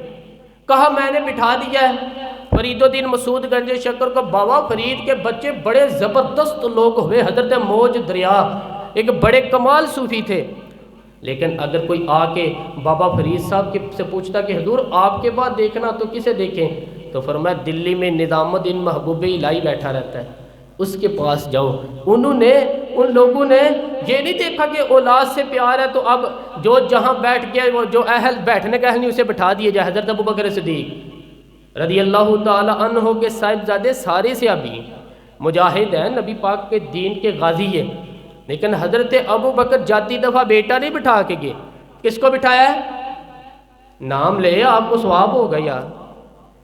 کہا میں نے بٹھا دیا ہے فرید الدین مسعود گنج شکر کو۔ بابا فرید کے بچے بڑے زبردست لوگ ہوئے، حضرت موج دریا ایک بڑے کمال صوفی تھے۔ لیکن اگر کوئی آ کے بابا فرید صاحب سے پوچھتا کہ حضور آپ کے بعد دیکھنا تو کسے دیکھیں؟ تو فرمایا دلی میں نظام الدین محبوب الہی بیٹھا رہتا ہے، اس کے پاس جاؤ۔ ان لوگوں نے یہ نہیں دیکھا کہ اولاد سے پیار ہے تو اب جو جہاں بیٹھ گیا وہ جو اہل بیٹھنے کا اہل نہیں اسے بٹھا دیا جائے۔ حضرت ابوبکر صدیق رضی اللہ تعالی عنہ کے صاحبزادے سارے صحابی مجاہد ہیں، نبی پاک کے دین کے غازی ہیں، لیکن حضرت ابوبکر جاتی دفعہ بیٹا نہیں بٹھا کے گئے، کس کو بٹھایا ہے؟ نام لے، آپ کو ثواب ہوگا یار،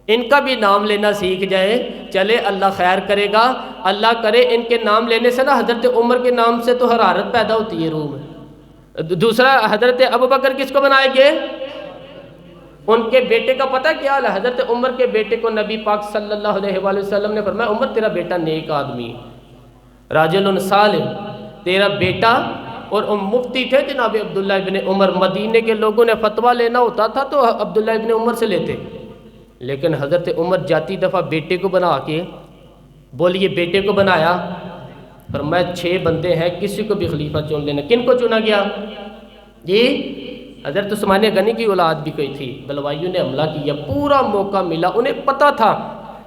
ان کا بھی نام لینا سیکھ جائے، چلے اللہ خیر کرے گا۔ اللہ کرے ان کے نام لینے سے نا حضرت عمر کے نام سے تو حرارت پیدا ہوتی ہے روح میں۔ دوسرا حضرت ابوبکر کس کو بنائے گئے؟ ان کے بیٹے کا پتہ کیا ہے؟ حضرت عمر کے بیٹے کو نبی پاک صلی اللہ علیہ وآلہ وسلم نے فرمایا عمر تیرا بیٹا نیک آدمی راجل صالح، تیرا بیٹا۔ اور مفتی تھے جناب عبداللہ ابن عمر، مدینے کے لوگوں نے فتویٰ لینا ہوتا تھا تو عبداللہ ابن عمر سے لیتے، لیکن حضرت عمر جاتی دفعہ بیٹے کو بنا کے، بولیے بیٹے کو بنایا، فرمایا 6 بندے ہیں کسی کو بھی خلیفہ چن لینا۔ کن کو چنا گیا جی؟ حضرت عثمان غنی کی اولاد بھی کوئی تھی، بلوائیوں نے حملہ کیا، پورا موقع ملا، انہیں پتہ تھا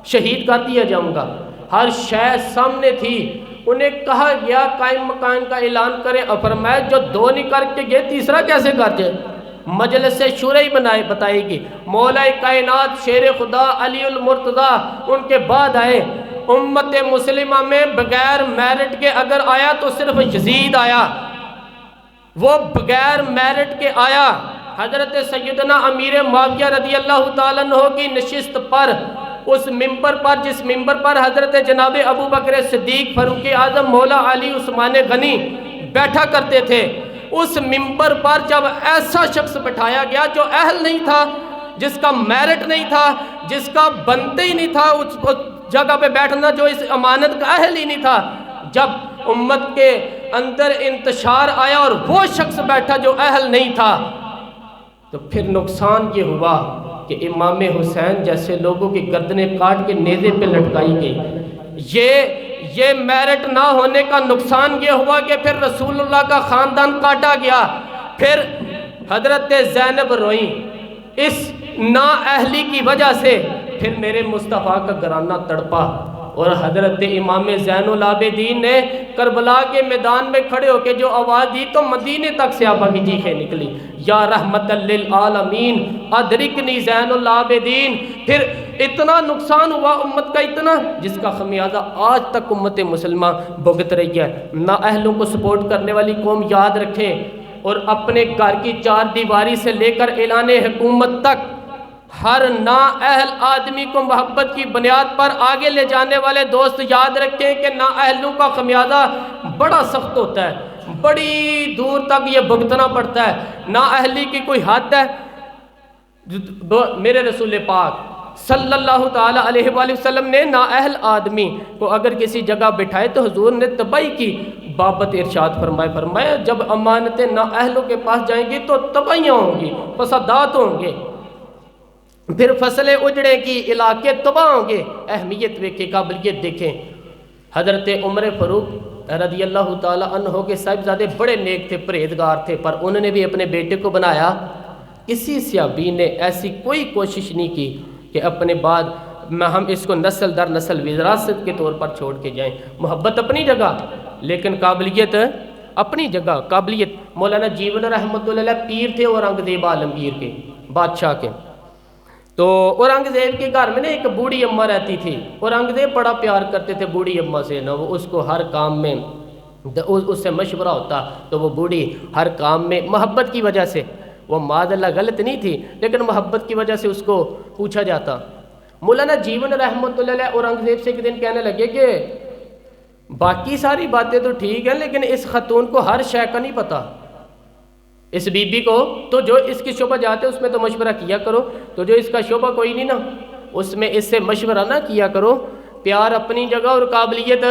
شہید کر دیا جاؤں گا، ہر شے سامنے تھی، انہیں کہا گیا قائم مقام کا اعلان کریں، اور فرمایا جو 2 نہیں کر کے گئے تیسرا کیسے کر جائے؟ مجلس شورى بتائے گی، مولا کائنات شیر خدا علی المرتضیٰ ان کے بعد آئے۔ امت مسلمہ میں بغیر میرٹ کے اگر آیا تو صرف یزید آیا، وہ بغیر میرٹ کے آیا۔ حضرت سیدنا امیر معاویہ رضی اللہ تعالیٰ عنہ کی نشست پر، اس ممبر پر جس ممبر پر حضرت جناب ابو بکر صدیق، فاروق اعظم، مولا علی، عثمان غنی بیٹھا کرتے تھے، اس ممبر پر جب ایسا شخص بٹھایا گیا جو اہل نہیں تھا، جس کا میرٹ نہیں تھا، جس کا بنتے ہی نہیں تھا اس جگہ پہ بیٹھنا، جو اس امانت کا اہل ہی نہیں تھا، جب امت کے اندر انتشار آیا اور وہ شخص بیٹھا جو اہل نہیں تھا، تو پھر نقصان یہ ہوا کہ امام حسین جیسے لوگوں کی گردنیں کاٹ کے نیزے پہ لٹکائی گئی۔ یہ میرٹ نہ ہونے کا نقصان یہ ہوا کہ پھر رسول اللہ کا خاندان کاٹا گیا، پھر حضرت زینب روئیں اس نااہلی کی وجہ سے، پھر میرے مصطفیٰ کا گھرانہ تڑپا، اور حضرت امام زین العابدین نے کربلا کے میدان میں کھڑے ہو کے جو آواز دی تو مدینے تک صحابہ کی چیخیں نکلی، یا رحمت للعالمین ادرکنی زین العابدین۔ پھر اتنا نقصان ہوا امت کا، اتنا جس کا خمیازہ آج تک امت مسلمہ بھگت رہی ہے۔ نااہلوں کو سپورٹ کرنے والی قوم یاد رکھے، اور اپنے گھر کی 4 دیواری سے لے کر اعلان حکومت تک ہر نااہل آدمی کو محبت کی بنیاد پر آگے لے جانے والے دوست یاد رکھیں کہ نااہلوں کا خمیازہ بڑا سخت ہوتا ہے، بڑی دور تک یہ بھگتنا پڑتا ہے۔ نااہلی کی کوئی حد ہے؟ میرے رسول پاک صلی اللہ تعالیٰ علیہ وآلہ وسلم نے نااہل آدمی کو اگر کسی جگہ بٹھائے تو حضور نے تباہی کی بابت ارشاد فرمایا جب امانتیں نااہلوں کے پاس جائیں گی تو تباہیاں ہوں گی، فسادات ہوں گے، پھر فصلیں اجڑے گی، علاقے تباہ ہوں گے۔ اہمیت دیکھیں، قابلیت دیکھیں۔ حضرت عمر فاروق رضی اللہ تعالیٰ عنہ کے صاحبزادے بڑے نیک تھے، پرہیزگار تھے، پر انہوں نے بھی اپنے بیٹے کو بنایا۔ کسی صحابی نے ایسی کوئی کوشش نہیں کی کہ اپنے بعد ہم اس کو نسل در نسل وراثت کے طور پر چھوڑ کے جائیں۔ محبت اپنی جگہ، لیکن قابلیت اپنی جگہ۔ قابلیت مولانا جیون رحمۃ اللہ علیہ پیر تھے اورنگزیب عالمگیر کے، بادشاہ کے۔ تو اورنگزیب کے گھر میں نا ایک بوڑھی اماں رہتی تھی، اورنگزیب بڑا پیار کرتے تھے بوڑھی اماں سے نا، وہ اس کو ہر کام میں اس سے مشورہ ہوتا، تو وہ بوڑھی ہر کام میں محبت کی وجہ سے، وہ معاذ اللہ غلط نہیں تھی لیکن محبت کی وجہ سے اس کو پوچھا جاتا۔ مولانا جیون رحمۃ اللہ علیہ اورنگزیب سے ایک دن کہنے لگے کہ باقی ساری باتیں تو ٹھیک ہیں، لیکن اس خاتون کو ہر شے کا نہیں پتہ، اس بی بی کو تو جو اس کی شعبہ جاتے ہیں اس میں تو مشورہ کیا کرو، تو جو اس کا شعبہ کوئی نہیں نا اس میں اس سے مشورہ نہ کیا کرو۔ پیار اپنی جگہ اور قابلیت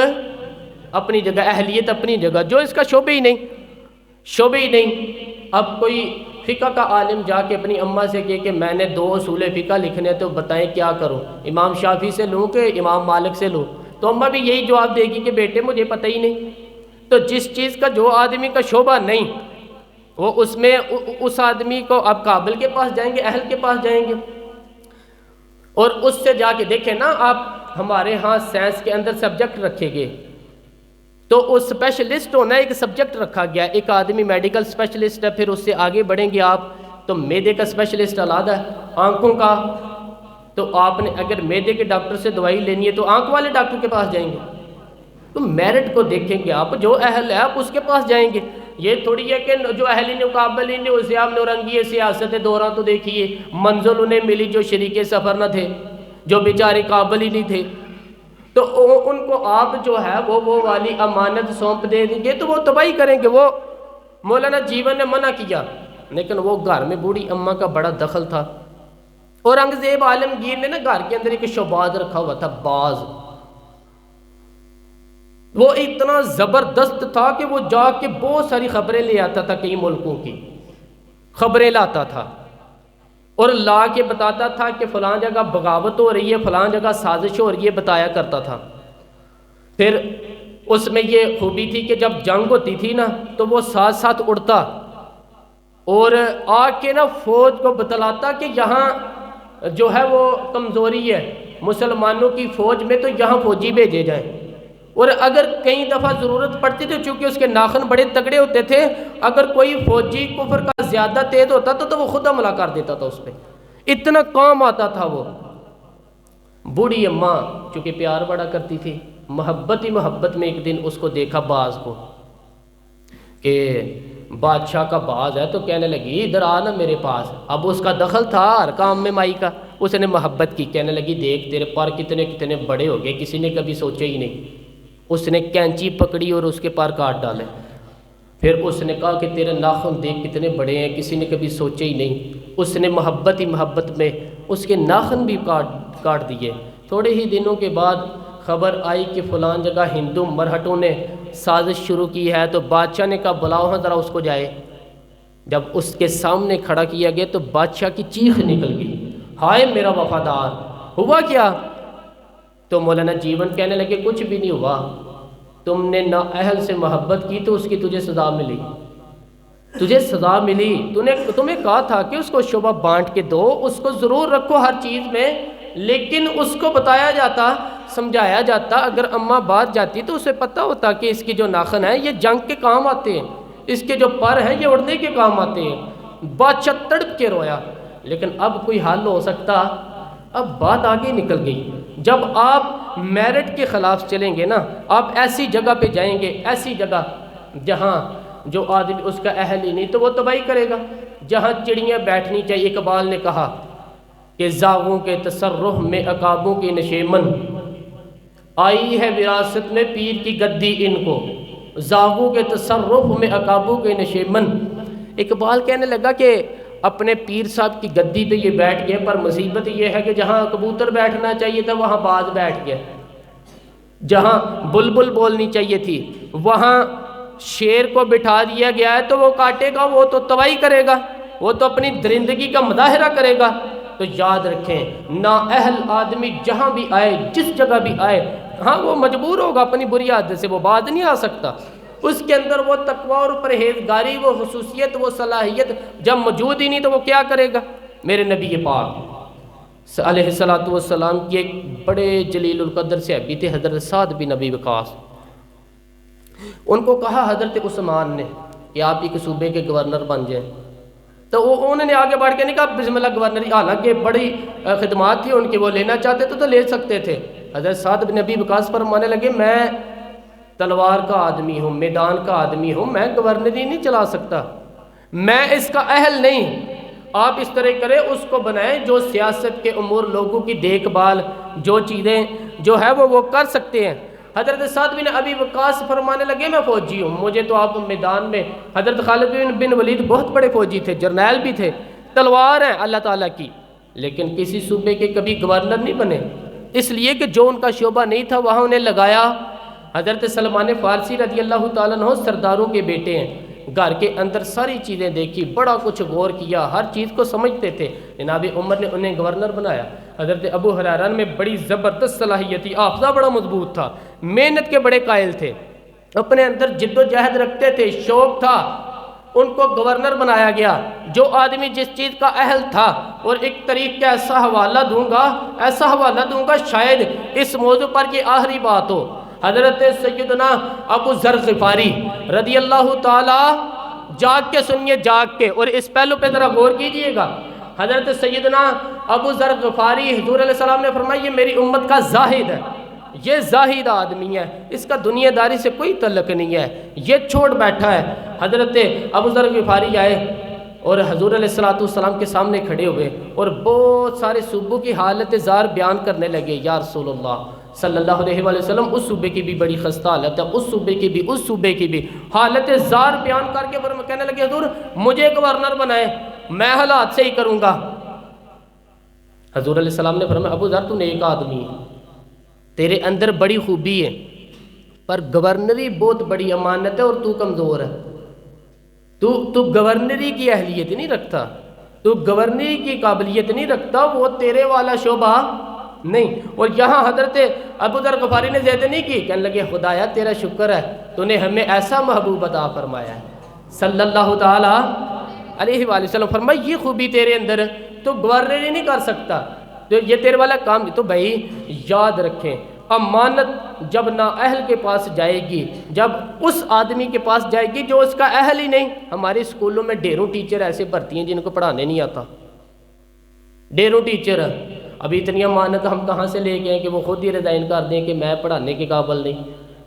اپنی جگہ، اہلیت اپنی جگہ، جو اس کا شعبہ ہی نہیں۔ اب کوئی فقہ کا عالم جا کے اپنی اماں سے کہے کہ میں نے 2 اصول فقہ لکھنے تو بتائیں کیا کروں، امام شافعی سے لوں کہ امام مالک سے لوں، تو اماں بھی یہی جواب دے گی کہ بیٹے مجھے پتہ ہی نہیں۔ تو جس چیز کا جو آدمی کا شعبہ نہیں وہ اس میں اس آدمی کو اب قابل کے پاس جائیں گے، اہل کے پاس جائیں گے، اور اس سے جا کے دیکھیں نا آپ ہمارے ہاں سائنس کے اندر سبجیکٹ رکھے گئے، تو اس اسپیشلسٹ ہونا ایک سبجیکٹ رکھا گیا، ایک آدمی میڈیکل اسپیشلسٹ ہے، پھر اس سے آگے بڑھیں گے آپ تو معدے کا اسپیشلسٹ علیحدہ ہے، آنکھوں کا تو آپ نے اگر معدے کے ڈاکٹر سے دوائی لینی ہے تو آنکھ والے ڈاکٹر کے پاس جائیں گے۔ تو میرٹ کو دیکھیں گے آپ، جو اہل ہے آپ اس کے پاس جائیں گے، یہ تھوڑی ہے کہ جو اہل نے قابل ہی نہیں اسے آپ نورنگی سیاست دورہ تو دیکھیے منزل انہیں ملی جو شریک سفر نہ تھے، جو بیچارے قابل ہی نہیں تھے، تو ان کو آپ جو ہے وہ والی امانت سونپ دے دیں گے تو وہ تباہی کریں گے۔ وہ مولانا جیون نے منع کیا، لیکن وہ گھر میں بوڑھی اماں کا بڑا دخل تھا، اور انگزیب عالمگیر نے نا گھر کے اندر ایک شعباز رکھا ہوا تھا، باز، وہ اتنا زبردست تھا کہ وہ جا کے بہت ساری خبریں لے آتا تھا، کئی ملکوں کی خبریں لاتا تھا اور لا کے بتاتا تھا کہ فلاں جگہ بغاوت ہو رہی ہے، فلاں جگہ سازش ہو رہی ہے، بتایا کرتا تھا۔ پھر اس میں یہ خوبی تھی کہ جب جنگ ہوتی تھی نا تو وہ ساتھ ساتھ اڑتا اور آ کے نا فوج کو بتلاتا کہ یہاں جو ہے وہ کمزوری ہے مسلمانوں کی فوج میں، تو یہاں فوجی بھیجے جائیں، اور اگر کئی دفعہ ضرورت پڑتی تو چونکہ اس کے ناخن بڑے تگڑے ہوتے تھے، اگر کوئی فوجی کفر کا زیادہ تیز ہوتا تو وہ خود حملہ کر دیتا تھا اس پہ، اتنا کام آتا تھا وہ۔ بوڑھی اماں چونکہ پیار بڑا کرتی تھی، محبت ہی محبت میں ایک دن اس کو دیکھا باز کو کہ بادشاہ کا باز ہے، تو کہنے لگی ادھر آ نا میرے پاس۔ اب اس کا دخل تھا ہر کام میں مائی کا، اس نے محبت کی، کہنے لگی دیکھ تیرے پر کتنے بڑے ہو گئے، کسی نے کبھی سوچا ہی نہیں۔ اس نے کینچی پکڑی اور اس کے پر کاٹ ڈالے، پھر اس نے کہا کہ تیرے ناخن دیکھ کتنے بڑے ہیں، کسی نے کبھی سوچا ہی نہیں۔ اس نے محبت ہی محبت میں اس کے ناخن بھی کاٹ دیے۔ تھوڑے ہی دنوں کے بعد خبر آئی کہ فلان جگہ ہندو مرہٹوں نے سازش شروع کی ہے، تو بادشاہ نے کہا بلاؤ ہاں ذرا اس کو جائے۔ جب اس کے سامنے کھڑا کیا گیا تو بادشاہ کی چیخ نکل گئی، ہائے میرا وفادار، ہوا کیا؟ تو مولانا جیون کہنے لگے کچھ بھی نہیں ہوا، تم نے نا اہل سے محبت کی تو اس کی تجھے سزا ملی، تجھے سزا ملی۔ تمہیں کہا تھا کہ اس کو شعبہ بانٹ کے دو، اس کو ضرور رکھو ہر چیز میں، لیکن اس کو بتایا جاتا، سمجھایا جاتا، اگر اماں بات جاتی تو اسے پتہ ہوتا کہ اس کی جو ناخن ہے یہ جنگ کے کام آتے ہیں، اس کے جو پر ہیں یہ اڑنے کے کام آتے ہیں۔ بادشاہ تڑپ کے رویا، لیکن اب کوئی حل ہو سکتا؟ اب بات آگے نکل گئی۔ جب آپ میرٹ کے خلاف چلیں گے نا، آپ ایسی جگہ پہ جائیں گے، ایسی جگہ جہاں جو آدمی اس کا اہل ہی نہیں تو وہ تباہی کرے گا، جہاں چڑیاں بیٹھنی چاہیے۔ اقبال نے کہا کہ زاغوں کے تصرف میں عقابوں کی نشیمن، آئی ہے وراثت میں پیر کی گدی ان کو، زاغوں کے تصرف میں عقابوں کے نشیمن۔ اقبال کہنے لگا کہ اپنے پیر صاحب کی گدی پہ یہ بیٹھ گئے، پر مصیبت یہ ہے کہ جہاں کبوتر بیٹھنا چاہیے تھا وہاں باز بیٹھ گیا، جہاں بلبل بولنی چاہیے تھی وہاں شیر کو بٹھا دیا گیا ہے، تو وہ کاٹے گا، وہ تو تباہی کرے گا، وہ تو اپنی درندگی کا مظاہرہ کرے گا۔ تو یاد رکھیں نا اہل آدمی جہاں بھی آئے، جس جگہ بھی آئے، ہاں وہ مجبور ہوگا اپنی بری عادت سے، وہ باز نہیں آ سکتا، اس کے اندر وہ تقوی اور پرہیزگاری، وہ خصوصیت، وہ صلاحیت جب موجود ہی نہیں تو وہ کیا کرے گا؟ میرے نبی پاک علیہ الصلوۃ والسلام کی ایک بڑے جلیل القدر صحابی تھے حضرت سعد بن ابی وقاص، ان کو کہا حضرت عثمان نے کہ آپ ایک صوبے کے گورنر بن جائیں، تو انہوں نے آگے بڑھ کے نہیں کہا بسم اللہ گورنر، حالانکہ بڑی خدمات تھی ان کی، وہ لینا چاہتے تو لے سکتے تھے۔ حضرت سعد بن ابی وقاص فرمانے لگے میں تلوار کا آدمی ہوں، میدان کا آدمی ہوں، میں گورنری نہیں چلا سکتا، میں اس کا اہل نہیں۔ آپ اس طرح کریں، اس کو بنائیں جو سیاست کے امور، لوگوں کی دیکھ بھال، جو چیزیں جو ہے وہ کر سکتے ہیں۔ حضرت سعد بن ابی وقاص فرمانے لگے میں فوجی ہوں، مجھے تو آپ میدان میں، حضرت خالد بن ولید بہت بڑے فوجی تھے، جرنیل بھی تھے، تلوار ہیں اللہ تعالیٰ کی، لیکن کسی صوبے کے کبھی گورنر نہیں بنے، اس لیے کہ جو ان کا شعبہ نہیں تھا وہاں انہیں لگایا۔ حضرت سلمان فارسی رضی اللہ تعالیٰ عنہ سرداروں کے بیٹے ہیں، گھر کے اندر ساری چیزیں دیکھی، بڑا کچھ غور کیا، ہر چیز کو سمجھتے تھے، جناب عمر نے انہیں گورنر بنایا۔ حضرت ابو ہریرہ میں بڑی زبردست صلاحیت تھی، حافظہ بڑا مضبوط تھا، محنت کے بڑے قائل تھے، اپنے اندر جد و جہد رکھتے تھے، شوق تھا، ان کو گورنر بنایا گیا۔ جو آدمی جس چیز کا اہل تھا، اور ایک طریق کا ایسا حوالہ دوں گا شاید اس موضوع پر یہ آخری بات ہو۔ حضرت سیدنا ابو ذر غفاری رضی اللہ تعالی، جاگ کے سنیے، جاگ کے، اور اس پہلو پہ ذرا غور کیجئے گا۔ حضرت سیدنا ابو ذر غفاری، حضور علیہ السلام نے فرمایا یہ میری امت کا زاہد ہے، یہ زاہد آدمی ہے، اس کا دنیا داری سے کوئی تعلق نہیں ہے، یہ چھوڑ بیٹھا ہے۔ حضرت ابو ذر غفاری آئے اور حضور علیہ السلام کے سامنے کھڑے ہوئے اور بہت سارے صوبوں کی حالت زار بیان کرنے لگے۔ یا رسول اللہ صلی اللہ علیہ وآلہ وسلم، اس صوبے کی بھی بڑی خستہ حالت ہے، اس صوبے کی بھی، اس صوبے کی بھی، حالت زار بیان کر کے کہنے لگے حضور مجھے گورنر بنائے، میں حالات سے ہی کروں گا۔ حضور علیہ السلام نے فرمایا ابو ذر تو نیک آدمی ہے، تیرے اندر بڑی خوبی ہے، پر گورنری بہت بڑی امانت ہے اور تو کمزور ہے، تو گورنری کی اہلیت نہیں رکھتا، تو گورنری کی قابلیت نہیں رکھتا، وہ تیرے والا شعبہ نہیں۔ اور یہاں حضرت ابو ذر غفاری نے زیادہ نہیں کی، کہنے لگے خدایا تیرا شکر ہے، تو نے ہمیں ایسا محبوب عطا فرمایا ہے صلی اللہ تعالی علیہ وآلہ وسلم۔ فرمایا یہ خوبی تیرے اندر ہے، تو گورنری نہیں کر سکتا، تو یہ تیرے والا کام نہیں۔ تو بھائی یاد رکھیں، امانت جب نااہل کے پاس جائے گی، جب اس آدمی کے پاس جائے گی جو اس کا اہل ہی نہیں۔ ہمارے اسکولوں میں ڈھیروں ٹیچر ایسے بھرتی ہیں جن کو پڑھانے نہیں آتا، ڈھیروں ٹیچر۔ ابھی اتنی امانت ہم کہاں سے لے گئے کہ وہ خود ہی ریزائن کر دیں کہ میں پڑھانے کے قابل نہیں،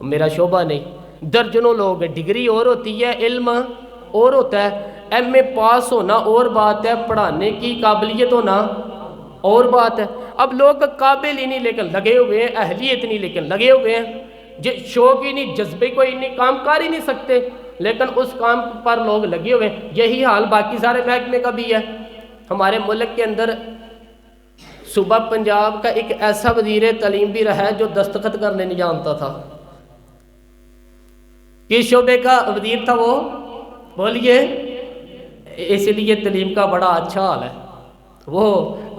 میرا شعبہ نہیں۔ درجنوں لوگ، ڈگری اور ہوتی ہے، علم اور ہوتا ہے، ایم اے پاس ہونا اور بات ہے، پڑھانے کی قابلیت ہونا اور بات ہے۔ اب لوگ قابل ہی نہیں لیکن لگے ہوئے ہیں، اہلیت نہیں لیکن لگے ہوئے ہیں، شوق ہی نہیں، جذبے کو ہی نہیں، کام کر ہی نہیں سکتے لیکن اس کام پر لوگ لگے ہوئے ہیں۔ یہی حال باقی سارے محکمے کا بھی ہے۔ ہمارے ملک کے اندر صوبہ پنجاب کا ایک ایسا وزیر تعلیم بھی رہا ہے جو دستخط کرنے نہیں جانتا تھا۔ کس شعبے کا وزیر تھا وہ؟ بولیے۔ اس لیے تعلیم کا بڑا اچھا حال ہے، وہ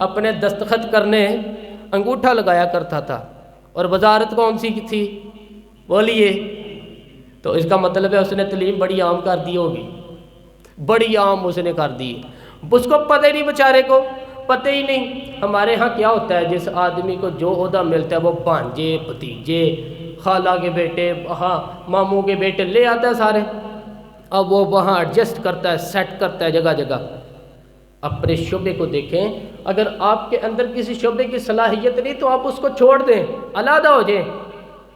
اپنے دستخط کرنے انگوٹھا لگایا کرتا تھا۔ اور وزارت کون سی تھی؟ بولیے۔ تو اس کا مطلب ہے اس نے تعلیم بڑی عام کر دی ہوگی، بڑی عام اس نے کر دی، اس کو پتہ ہی نہیں، بیچارے کو پتہ ہی نہیں۔ ہمارے ہاں کیا ہوتا ہے، جس آدمی کو جو عہدہ ملتا ہے وہ بھانجے، بھتیجے، خالہ کے بیٹے، ہاں ماموں کے بیٹے لے آتا ہے سارے، اب وہ وہاں ایڈجسٹ کرتا ہے، سیٹ کرتا ہے جگہ جگہ۔ اپنے شعبے کو دیکھیں، اگر آپ کے اندر کسی شعبے کی صلاحیت نہیں تو آپ اس کو چھوڑ دیں، علیحدہ ہو جائیں،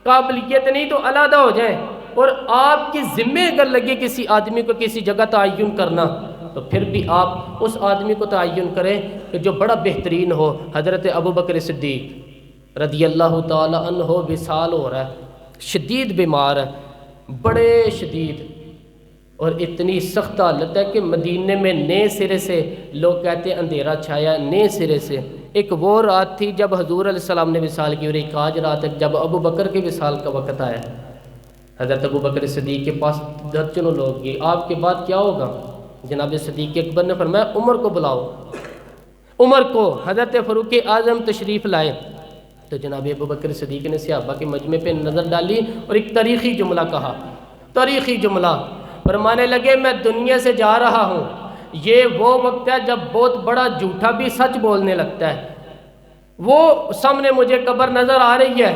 قابلیت نہیں تو علیحدہ ہو جائیں، اور آپ کی ذمہ اگر لگے کسی آدمی کو کسی جگہ تعین کرنا تو پھر بھی آپ اس آدمی کو تعین کریں کہ جو بڑا بہترین ہو۔ حضرت ابوبکر صدیق رضی اللہ تعالی عنہ وصال ہو رہا ہے، شدید بیمار ہے، بڑے شدید، اور اتنی سخت حالت ہے کہ مدینے میں نئے سرے سے، لوگ کہتے ہیں اندھیرا چھایا، نئے سرے سے۔ ایک وہ رات تھی جب حضور علیہ السلام نے وصال کی، اور ایک آج رات ہے جب ابو بکر کے وصال کا وقت آیا۔ حضرت ابوبکر صدیق کے پاس درجنوں لوگ گئے، آپ کے بعد کیا ہوگا؟ جناب صدیق اکبر نے فرمایا عمر کو بلاؤ، عمر کو۔ حضرت فاروق اعظم تشریف لائے تو جناب ابوبکر صدیق نے صحابہ کے مجمع پہ نظر ڈالی اور ایک تاریخی جملہ کہا، تاریخی جملہ، فرمانے لگے میں دنیا سے جا رہا ہوں، یہ وہ وقت ہے جب بہت بڑا جھوٹا بھی سچ بولنے لگتا ہے۔ وہ سامنے مجھے قبر نظر آ رہی ہے،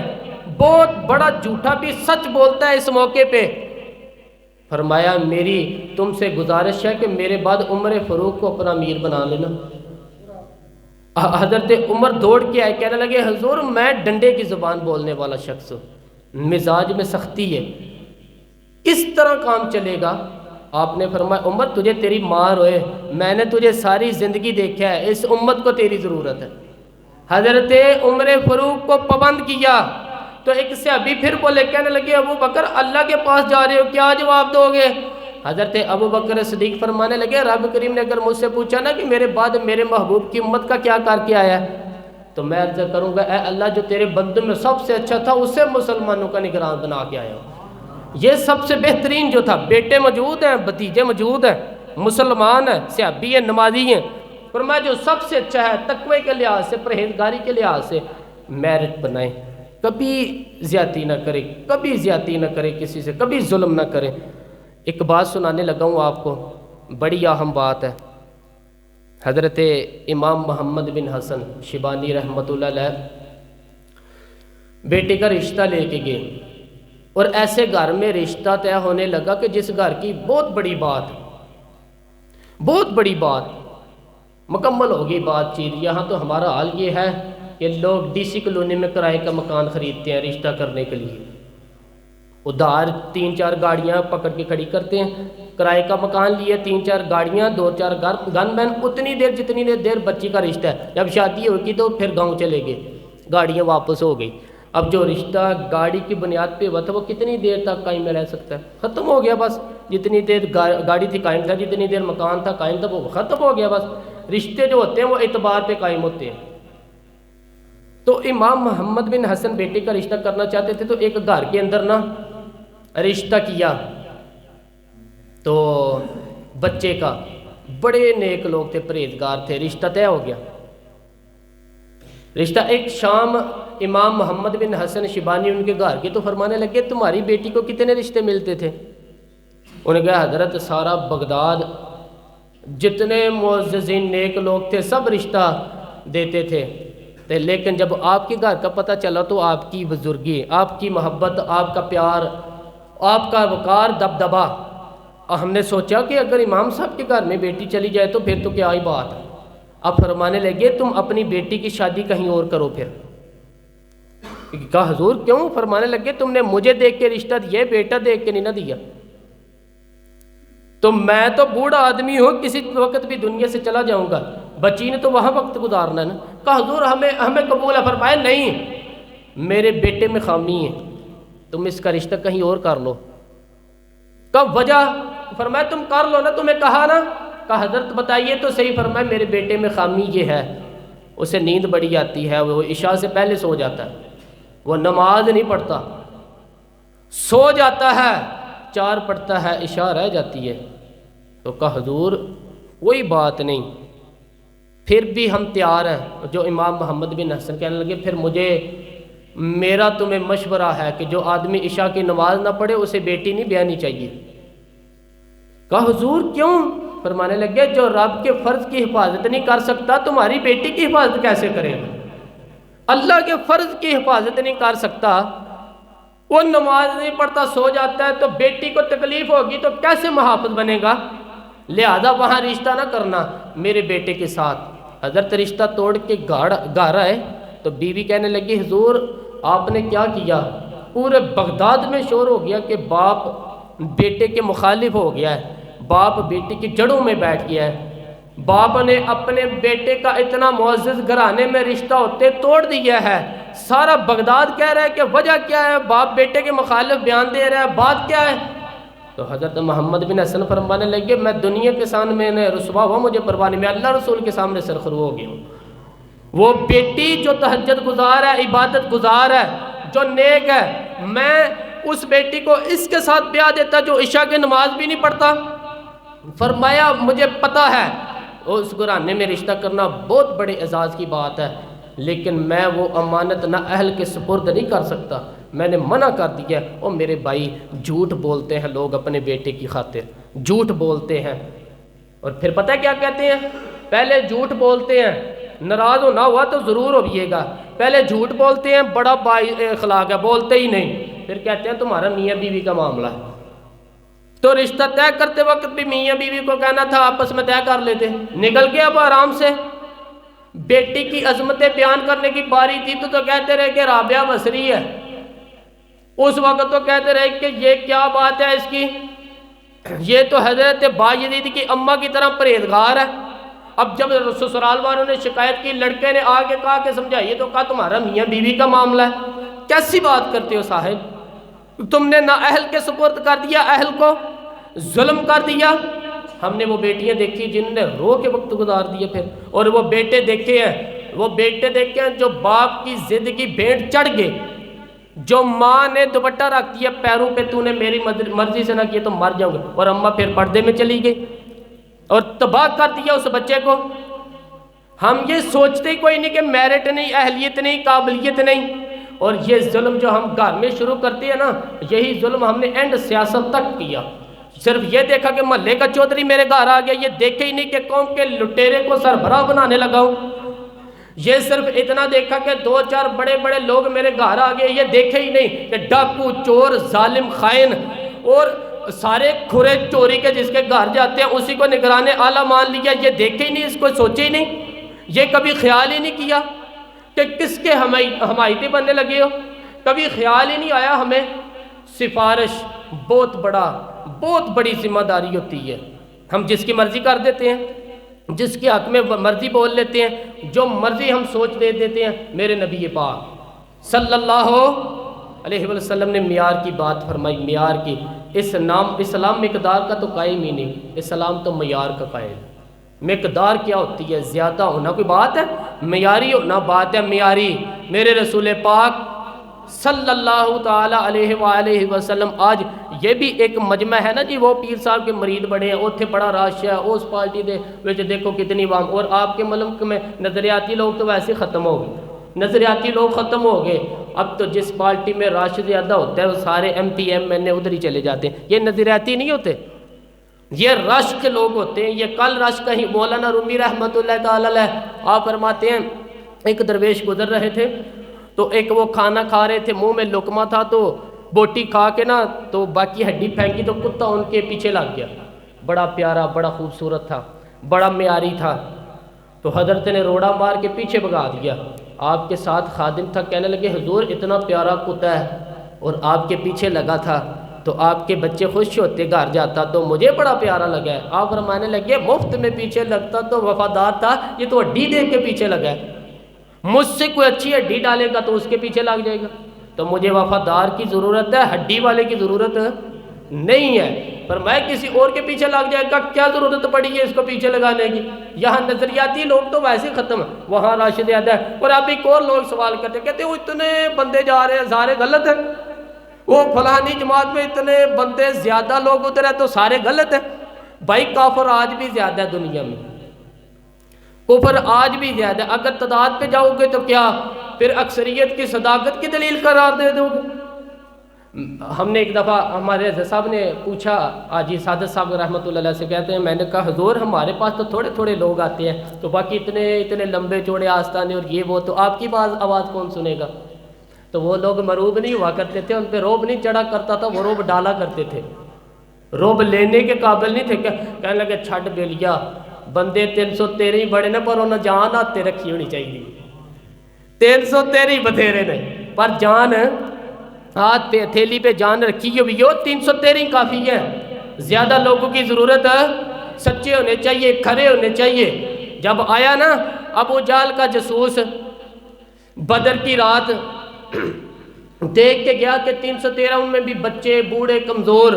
بہت بڑا جھوٹا بھی سچ بولتا ہے اس موقع پہ۔ فرمایا میری تم سے گزارش ہے کہ میرے بعد عمر فاروق کو اپنا امیر بنا لینا۔ حضرت عمر دوڑ کے آئے، کہنے لگے حضور میں ڈنڈے کی زبان بولنے والا شخص ہوں، مزاج میں سختی ہے، کس طرح کام چلے گا؟ آپ نے فرمایا عمر تجھے تیری ماں روئے، میں نے تجھے ساری زندگی دیکھا ہے، اس امت کو تیری ضرورت ہے۔ حضرت عمر فاروق کو پابند کیا تو ایک صحابی پھر بولے، کہنے لگے ابو بکر اللہ کے پاس جا رہے ہو، کیا جواب دو گے؟ حضرت ابو بکر صدیق فرمانے لگے رب کریم نے اگر مجھ سے پوچھا نا کہ میرے بعد میرے محبوب کی امت کا کیا کر کے آیا ہے، تو میں عرض کروں گا اے اللہ جو تیرے بندوں میں سب سے اچھا تھا اسے مسلمانوں کا نگران بنا کے آیا ہوں۔ یہ سب سے بہترین جو تھا، بیٹے موجود ہیں، بھتیجے موجود ہیں، مسلمان ہیں، صحابی ہیں، نمازی ہیں، فرمایا جو سب سے اچھا ہے تقوی کے لحاظ سے، پرہیزگاری کے لحاظ سے میرٹ بنائیں، کبھی زیادتی نہ کرے، کبھی زیادتی نہ کرے کسی سے، کبھی ظلم نہ کرے۔ ایک بات سنانے لگا ہوں آپ کو، بڑی اہم بات ہے۔ حضرت امام محمد بن حسن شیبانی رحمۃ اللہ علیہ بیٹے کا رشتہ لے کے گئے، اور ایسے گھر میں رشتہ طے ہونے لگا کہ جس گھر کی بہت بڑی بات مکمل ہوگی بات چیت۔ یہاں تو ہمارا حال یہ ہے کہ لوگ ڈی سی کالونی میں کرائے کا مکان خریدتے ہیں رشتہ کرنے کے لیے، ادھار 3-4 گاڑیاں پکڑ کے کھڑی کرتے ہیں، کرائے کا مکان لیے 3-4 گاڑیاں، 2-4 گن مین، اتنی دیر بچی کا رشتہ ہے، جب شادی ہوگی تو پھر گاؤں چلے گئے، گاڑیاں واپس ہو گئی۔ اب جو رشتہ گاڑی کی بنیاد پہ ہوا تھا وہ کتنی دیر تک قائم میں رہ سکتا ہے؟ ختم ہو گیا بس، جتنی دیر گاڑی تھی قائم تھا، جتنی دیر مکان تھا قائم تھا، وہ ختم ہو گیا بس۔ رشتے جو ہوتے ہیں وہ اعتبار پہ قائم ہوتے ہیں۔ تو امام محمد بن حسن بیٹے کا رشتہ کرنا چاہتے تھے، تو ایک گھر کے اندر نا رشتہ کیا، تو بچے کا، بڑے نیک لوگ تھے، پرہیزگار تھے، رشتہ طے ہو گیا۔ رشتہ ایک شام امام محمد بن حسن شیبانی ان کے گھر کے تو فرمانے لگے تمہاری بیٹی کو کتنے رشتے ملتے تھے؟ انہوں نے کہا حضرت سارا بغداد جتنے معززین نیک لوگ تھے سب رشتہ دیتے تھے، لیکن جب آپ کے گھر کا پتہ چلا تو آپ کی بزرگی، آپ کی محبت، آپ کا پیار، آپ کا وقار، دبدبا، ہم نے سوچا کہ اگر امام صاحب کے گھر میں بیٹی چلی جائے تو پھر تو کیا ہی بات ہے۔ اب فرمانے لگے تم اپنی بیٹی کی شادی کہیں اور کرو پھر۔ کہا حضور کیوں؟ فرمانے لگے تم نے مجھے دیکھ کے رشتہ دیا، بیٹا دیکھ کے نہیں نہ دیا، تو میں تو بوڑھا آدمی ہوں، کسی وقت بھی دنیا سے چلا جاؤں گا، بچی نے تو وہاں وقت گزارنا ہے نا۔ کہا حضور ہمیں قبول ہے۔ فرمایا نہیں، میرے بیٹے میں خامی ہے، تم اس کا رشتہ کہیں اور کر لو۔ کب وجہ؟ فرمایا تم کر لو نا، تمہیں کہا نا۔ کہا حضرت بتائیے تو صحیح۔ فرمایا میرے بیٹے میں خامی یہ ہے، اسے نیند بڑی آتی ہے، وہ عشاء سے پہلے سو جاتا ہے، وہ نماز نہیں پڑھتا، سو جاتا ہے، 4 پڑھتا ہے، عشاء رہ جاتی ہے۔ تو کہا حضور کوئی بات نہیں، پھر بھی ہم تیار ہیں۔ جو امام محمد بن حسن کہنے لگے پھر میرا تمہیں مشورہ ہے کہ جو آدمی عشاء کی نماز نہ پڑھے اسے بیٹی نہیں بیانی چاہیے۔ کہا حضور کیوں؟ فرمانے لگے جو رب کے فرض کی حفاظت نہیں کر سکتا تمہاری بیٹی کی حفاظت کیسے کرے گا؟ اللہ کے فرض کی حفاظت نہیں کر سکتا، وہ نماز نہیں پڑھتا، سو جاتا ہے، تو بیٹی کو تکلیف ہوگی تو کیسے محافظ بنے گا؟ لہذا وہاں رشتہ نہ کرنا میرے بیٹے کے ساتھ۔ حضرت رشتہ توڑ کے گھر آئے تو بیوی کہنے لگی حضور آپ نے کیا کیا؟ پورے بغداد میں شور ہو گیا کہ باپ بیٹے کے مخالف ہو گیا ہے، باپ بیٹی کی جڑوں میں بیٹھ گیا ہے، باپ نے اپنے بیٹے کا اتنا معزز گھرانے میں رشتہ ہوتے توڑ دیا ہے۔ سارا بغداد کہہ رہا ہے کہ وجہ کیا ہے؟ باپ بیٹے کے مخالف بیان دے رہا ہے، بات کیا ہے؟ تو حضرت محمد بن حسن فرمانے لگے میں دنیا کے سامنے میں رسوا ہوا، مجھے پرواہ نہیں، میں اللہ رسول کے سامنے سرخرو ہو گیا ہوں۔ وہ بیٹی جو تہجد گزار ہے، عبادت گزار ہے، جو نیک ہے، میں اس بیٹی کو اس کے ساتھ بیاہ دیتا جو عشاء کی نماز بھی نہیں پڑھتا؟ فرمایا مجھے پتہ ہے اس گھرانے میں رشتہ کرنا بہت بڑے اعزاز کی بات ہے، لیکن میں وہ امانت نہ اہل کے سپرد نہیں کر سکتا، میں نے منع کر دیا۔ اور میرے بھائی جھوٹ بولتے ہیں لوگ اپنے بیٹے کی خاطر، جھوٹ بولتے ہیں، اور پھر پتہ کیا کہتے ہیں؟ پہلے جھوٹ بولتے ہیں، ناراض ہونا ہوا تو ضرور ہوئیے گا، پہلے جھوٹ بولتے ہیں، بڑا اخلاق ہے، بولتے ہی نہیں، پھر کہتے ہیں تمہارا میاں بیوی کا معاملہ ہے۔ تو رشتہ طے کرتے وقت بھی میاں بیوی کو کہنا تھا آپس میں طے کر لیتے، نکل گیا اب آرام سے۔ بیٹی کی عظمتیں بیان کرنے کی باری تھی تو کہتے رہے کہ رابعہ مصری ہے، اس وقت تو کہتے رہے کہ یہ کیا بات ہے اس کی، یہ تو حضرت بایزید کی اماں کی طرح پرہیزگار ہے۔ اب جب سسرال والوں نے شکایت کی، لڑکے نے آ کے کہا کہ سمجھائیے، تو کہا تمہارا میاں بیوی کا معاملہ ہے۔ کیسی بات کرتے ہو صاحب؟ تم نے نااہل کے سپرد کر دیا، اہل کو ظلم کر دیا۔ ہم نے وہ بیٹیاں دیکھی جنہوں نے رو کے وقت گزار دیے پھر، اور وہ بیٹے دیکھے ہیں جو باپ کی ضد کی بھینٹ چڑھ گئے، جو ماں نے دوپٹہ رکھ دیا پیروں پہ، تو نے میری مرضی سے نہ کیا تو مر جاؤں گے، اور اماں پھر پردے میں چلی گئی اور تباہ کر دیا اس بچے کو۔ ہم یہ سوچتے ہی کوئی نہیں کہ میرٹ نہیں، اہلیت نہیں، قابلیت نہیں، اور یہ ظلم جو ہم گھر میں شروع کرتے ہیں نا، یہی ظلم ہم نے اینڈ سیاست تک کیا۔ صرف یہ دیکھا کہ محلے کا چودھری میرے گھر آ گیا، یہ دیکھے ہی نہیں کہ قوم کے لٹیرے کو سربراہ بنانے لگا ہوں۔ یہ صرف اتنا دیکھا کہ 2-4 بڑے بڑے لوگ میرے گھر آ گئے، یہ دیکھے ہی نہیں کہ ڈاکو، چور، ظالم، خائن اور سارے کھرے چوری کے جس کے گھر جاتے ہیں اسی کو نگران اعلیٰ مان لیا۔ یہ دیکھے ہی نہیں، اس کو سوچے ہی نہیں، یہ کبھی خیال ہی نہیں کیا کہ کس کے حمایتی بننے لگے ہو۔ کبھی خیال ہی نہیں آیا ہمیں سفارش بہت بڑی ذمہ داری ہوتی ہے۔ ہم جس کی مرضی کر دیتے ہیں، جس کے حق میں مرضی بول لیتے ہیں، جو مرضی ہم سوچ دے دیتے ہیں۔ میرے نبی پاک صلی اللہ علیہ وسلم نے معیار کی بات فرمائی، معیار کی۔ اسلام مقدار کا تو قائم ہی نہیں، اسلام تو معیار کا قائم۔ مقدار کیا ہوتی ہے؟ زیادہ ہونا کوئی بات ہے؟ معیاری ہونا بات ہے، معیاری۔ میرے رسول پاک صلی اللہ تعالی علیہ وآلہ وسلم، آج یہ بھی ایک مجمع ہے نا جی، وہ پیر صاحب کے مرید بڑے ہیں، اوتھے بڑا رش ہے، اس پارٹی دے وچ دیکھو کتنی عوام، اور آپ کے ملک میں نظریاتی لوگ تو ویسے ختم ہو گئے، نظریاتی لوگ ختم ہو گئے۔ اب تو جس پارٹی میں رش زیادہ ہوتا ہے وہ سارے MP MN ادھر ہی چلے جاتے ہیں۔ یہ نظریاتی نہیں ہوتے، یہ رش کے لوگ ہوتے ہیں۔ یہ کل رش کہیں مولانا رومی رحمۃ اللہ تعالی علیہ آپ فرماتے ہیں، ایک درویش گزر رہے تھے تو ایک وہ کھانا کھا رہے تھے، منہ میں لقمہ تھا تو بوٹی کھا کے نا تو باقی ہڈی پھینکی تو کتا ان کے پیچھے لگ گیا۔ بڑا پیارا، بڑا خوبصورت تھا، بڑا معیاری تھا، تو حضرت نے روڑا مار کے پیچھے بھگا دیا۔ آپ کے ساتھ خادم تھا، کہنے لگے حضور اتنا پیارا کتا ہے اور آپ کے پیچھے لگا تھا تو آپ کے بچے خوش ہوتے، گھر جاتا تو مجھے بڑا پیارا لگا ہے۔ آپ فرمانے لگے مفت میں پیچھے لگتا تو وفادار تھا، یہ تو ہڈی دیکھ کے پیچھے لگا ہے، مجھ سے کوئی اچھی ہڈی ڈالے گا تو اس کے پیچھے لگ جائے گا، تو مجھے وفادار کی ضرورت ہے، ہڈی والے کی ضرورت نہیں ہے۔ پر میں کسی اور کے پیچھے لگ جائے گا، کیا ضرورت پڑی ہے اس کو پیچھے لگانے کی؟ یہاں نظریاتی لوگ تو ویسے ختم ہیں، وہاں راشد زیادہ ہے۔ اور اب ایک اور لوگ سوال کرتے کہتے ہیں وہ اتنے بندے جا رہے ہیں سارے غلط ہیں، وہ فلانی جماعت میں اتنے بندے زیادہ لوگ ادھر ہیں تو سارے غلط ہیں۔ بھائی کافر آج بھی زیادہ ہے دنیا میں، کفر آج بھی زیادہ ہے۔ اگر تعداد پہ جاؤ گے تو کیا پھر اکثریت کی صداقت کی دلیل قرار دے دو گے؟ ہم نے ایک دفعہ ہمارے حضرت صاحب نے پوچھا، آجی سعادت صاحب رحمۃ اللہ علیہ سے کہتے ہیں، میں نے کہا حضور ہمارے پاس تو تھوڑے تھوڑے لوگ آتے ہیں تو باقی اتنے لمبے چوڑے آستانے اور یہ وہ، تو آپ کی آواز کون سنے گا؟ تو وہ لوگ مروب نہیں ہوا کرتے تھے، ان پہ روب نہیں چڑھا کرتا تھا، وہ روب ڈالا کرتے تھے، روب لینے کے قابل نہیں تھے۔ کہنے لگے چھٹ بیلیا، بندے 313 بڑے نے پر انہیں جان آتے رکھی ہونی چاہیے، 313 بتھیرے نے پر جان ہاتھ پہ تھیلی پہ جان رکھی ہوئی ہو، 313 کافی ہے۔ زیادہ لوگوں کی ضرورت ہے، سچے ہونے چاہیے، کھرے ہونے چاہیے۔ جب آیا نا ابو جہل کا جاسوس بدر کی رات، دیکھ کے گیا کہ 313 ان میں بھی بچے، بوڑھے، کمزور۔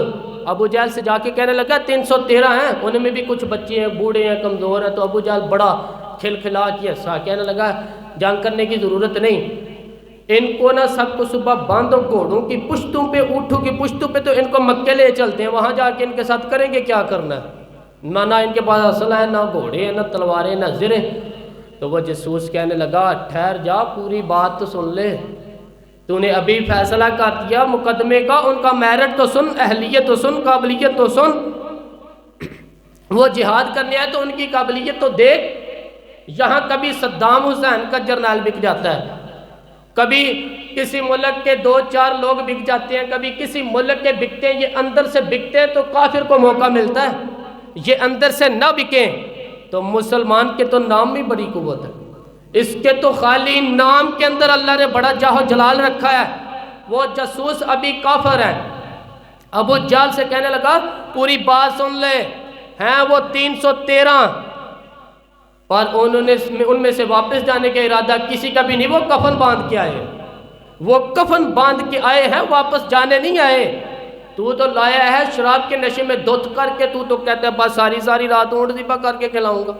ابو جہل سے جا کے کہنے لگا 313 ہیں، ان میں بھی کچھ بچے ہیں، بوڑھے ہیں، کمزور ہیں۔ تو ابو جہل بڑا کھلکھلا کے ہنسا، کہنے لگا جنگ کرنے کی ضرورت نہیں، ان کو نہ سب کو صبح باندھو گھوڑوں کی پشتوں پہ، اونٹوں کی پشتوں پہ، تو ان کو مکے لے چلتے ہیں، وہاں جا کے ان کے ساتھ کریں گے کیا کرنا ہے، نہ ان کے پاس اسلحہ ہے، نہ گھوڑے ہیں، نہ تلواریں، نہ زریں۔ تو وہ جاسوس کہنے لگا ٹھہر جا، پوری بات تو سن لے، تو نے ابھی فیصلہ کر دیا مقدمے کا، ان کا میرٹ تو سن، اہلیت تو سن، قابلیت تو سن، وہ جہاد کرنے آئے تو ان کی قابلیت تو دیکھ۔ یہاں کبھی صدام حسین کا جرنیل بک جاتا ہے، کبھی کسی ملک کے 2-4 لوگ بک جاتے ہیں، کبھی کسی ملک کے بکتے ہیں، یہ اندر سے بکتے ہیں تو کافر کو موقع ملتا ہے، یہ اندر سے نہ بکیں تو مسلمان کے تو نام میں بڑی قوت ہے، اس کے تو خالی نام کے اندر اللہ نے بڑا جاہ و جلال رکھا ہے۔ وہ جاسوس ابھی کافر ہے، ابو جہل سے کہنے لگا پوری بات سن لے، ہیں وہ 313، پر ان میں سے واپس جانے کا ارادہ کسی کا بھی نہیں، وہ کفن باندھ کے آئے، وہ کفن باندھ کے آئے ہیں، واپس جانے نہیں آئے۔ تو لایا ہے شراب کے نشے میں دھت کر کے، تو کہتا ہے بس ساری ساری رات اونٹ ذبح کر کے کھلاؤں گا،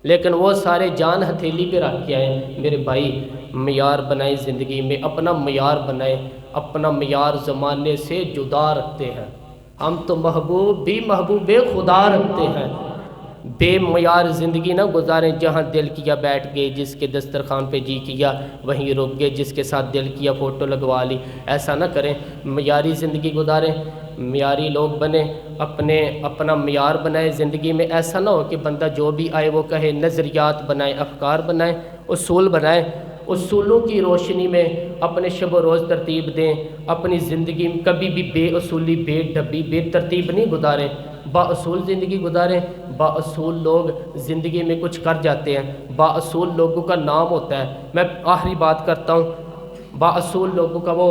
لیکن وہ سارے جان ہتھیلی پہ رکھ کے آئے۔ میرے بھائی معیار بنائیں زندگی میں، اپنا معیار بنائیں، اپنا معیار زمانے سے جدا رکھتے ہیں ہم تو، محبوب بھی محبوب خدا رکھتے ہیں۔ بے معیار زندگی نہ گزاریں، جہاں دل کیا بیٹھ گئے، جس کے دسترخوان پہ جی کیا وہیں رک گئے، جس کے ساتھ دل کیا فوٹو لگوا لی۔ ایسا نہ کریں، معیاری زندگی گزاریں، معیاری لوگ بنیں، اپنا معیار بنائیں زندگی میں۔ ایسا نہ ہو کہ بندہ جو بھی آئے وہ کہے، نظریات بنائیں، افکار بنائیں، اصول بنائیں، اصولوں کی روشنی میں اپنے شب و روز ترتیب دیں۔ اپنی زندگی میں کبھی بھی بے اصولی، بے ڈبی، بے ترتیب نہیں گزاریں، با اصول زندگی گزاریں۔ با اصول لوگ زندگی میں کچھ کر جاتے ہیں، با اصول لوگوں کا نام ہوتا ہے۔ میں آخری بات کرتا ہوں، با اصول لوگوں کا، وہ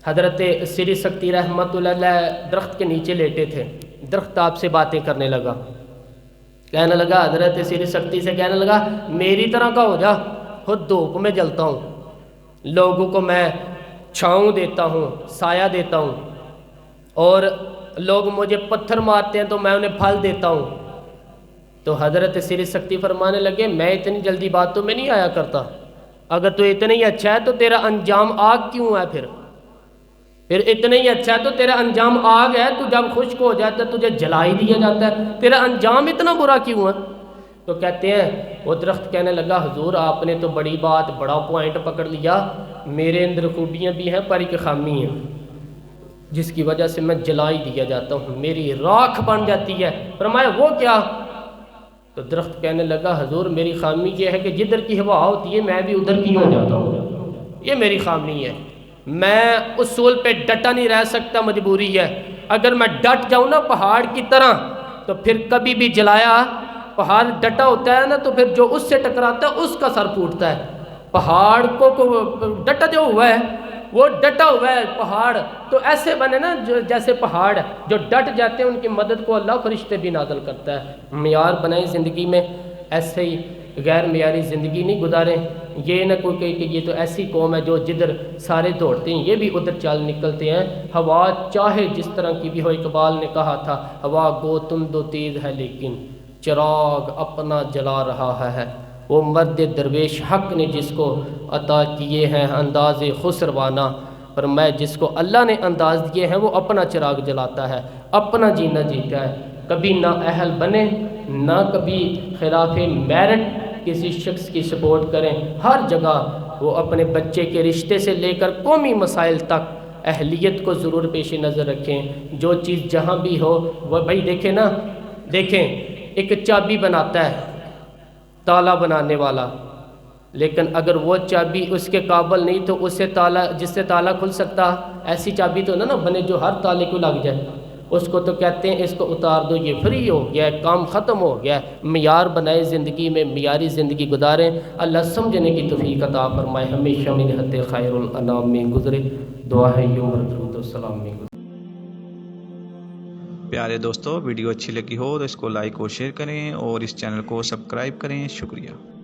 حضرت سری سکتی رحمت اللہ علیہ درخت کے نیچے لیٹے تھے، درخت آپ سے باتیں کرنے لگا، کہنے لگا، حضرت سری سکتی سے کہنے لگا، میری طرح کا ہو جا، خود دھوپ میں جلتا ہوں، لوگوں کو میں چھاؤں دیتا ہوں، سایہ دیتا ہوں، اور لوگ مجھے پتھر مارتے ہیں تو میں انہیں پھل دیتا ہوں۔ تو حضرت سری سکتی فرمانے لگے، میں اتنی جلدی باتوں میں نہیں آیا کرتا، اگر تو اتنا ہی اچھا ہے تو تیرا انجام آگ کیوں ہے؟ پھر اتنا ہی اچھا ہے تو تیرا انجام آگ ہے، تو جب خشک ہو جاتا ہے تجھے جلا ہی دیا جاتا ہے، تیرا انجام اتنا برا کیوں ہے؟ تو کہتے ہیں وہ درخت کہنے لگا، حضور آپ نے تو بڑی بات، بڑا پوائنٹ پکڑ لیا، میرے اندر خوبیاں بھی ہیں پر ایک خامی ہے جس کی وجہ سے میں جلا ہی دیا جاتا ہوں، میری راکھ بن جاتی ہے۔ فرمایا وہ کیا؟ تو درخت کہنے لگا، حضور میری خامی یہ ہے کہ جدھر کی ہوا ہوتی ہے میں بھی ادھر کی ہو جاتا ہوں، یہ میری خامی ہے، میں اصول پہ ڈٹا نہیں رہ سکتا، مجبوری ہے، اگر میں ڈٹ جاؤں نا پہاڑ کی طرح تو پھر کبھی بھی جلایا، پہاڑ ڈٹا ہوتا ہے نا تو پھر جو اس سے ٹکراتا ہے اس کا سر پھوٹتا ہے، پہاڑ کو ڈٹا جو ہوا ہے وہ ڈٹا ہوا ہے پہاڑ، تو ایسے بنے نا جیسے پہاڑ جو ڈٹ جاتے ہیں، ان کی مدد کو اللہ فرشتے بھی نازل کرتا ہے۔ معیار بنائیں زندگی میں، ایسے ہی غیر معیاری زندگی نہیں گزاریں۔ یہ نہ کوئی کہے کہ یہ تو ایسی قوم ہے جو جدھر سارے دوڑتے ہیں یہ بھی ادھر چال نکلتے ہیں۔ ہوا چاہے جس طرح کی بھی ہو، اقبال نے کہا تھا، ہوا گو تند و تیز ہے لیکن چراغ اپنا جلا رہا ہے۔ وہ مرد درویش حق نے جس کو عطا کیے ہیں انداز خسروانہ، پر میں جس کو اللہ نے انداز دیے ہیں وہ اپنا چراغ جلاتا ہے، اپنا جینا جیتا ہے، کبھی نہ اہل بنے، نہ کبھی خلاف میرٹ کسی شخص کی سپورٹ کریں۔ ہر جگہ وہ اپنے بچے کے رشتے سے لے کر قومی مسائل تک اہلیت کو ضرور پیش نظر رکھیں۔ جو چیز جہاں بھی ہو، وہ بھائی دیکھیں نا، دیکھیں ایک چابی بناتا ہے تالا بنانے والا، لیکن اگر وہ چابی اس کے قابل نہیں تو اسے تالا، جس سے تالا کھل سکتا، ایسی چابی تو نہ بنے جو ہر تالے کو لگ جائے، اس کو تو کہتے ہیں اس کو اتار دو، یہ فری ہو گیا، کام ختم ہو گیا۔ معیار بنائے زندگی میں، معیاری زندگی گزاریں۔ اللہ سمجھنے کی توفیق عطا فرمائے، ہمیشہ منحت خیر الانام میں گزرے۔ دعا ہے یوں درود و سلام میں گزرے۔ پیارے دوستو، ویڈیو اچھی لگی ہو تو اس کو لائک اور شیئر کریں اور اس چینل کو سبسکرائب کریں۔ شکریہ۔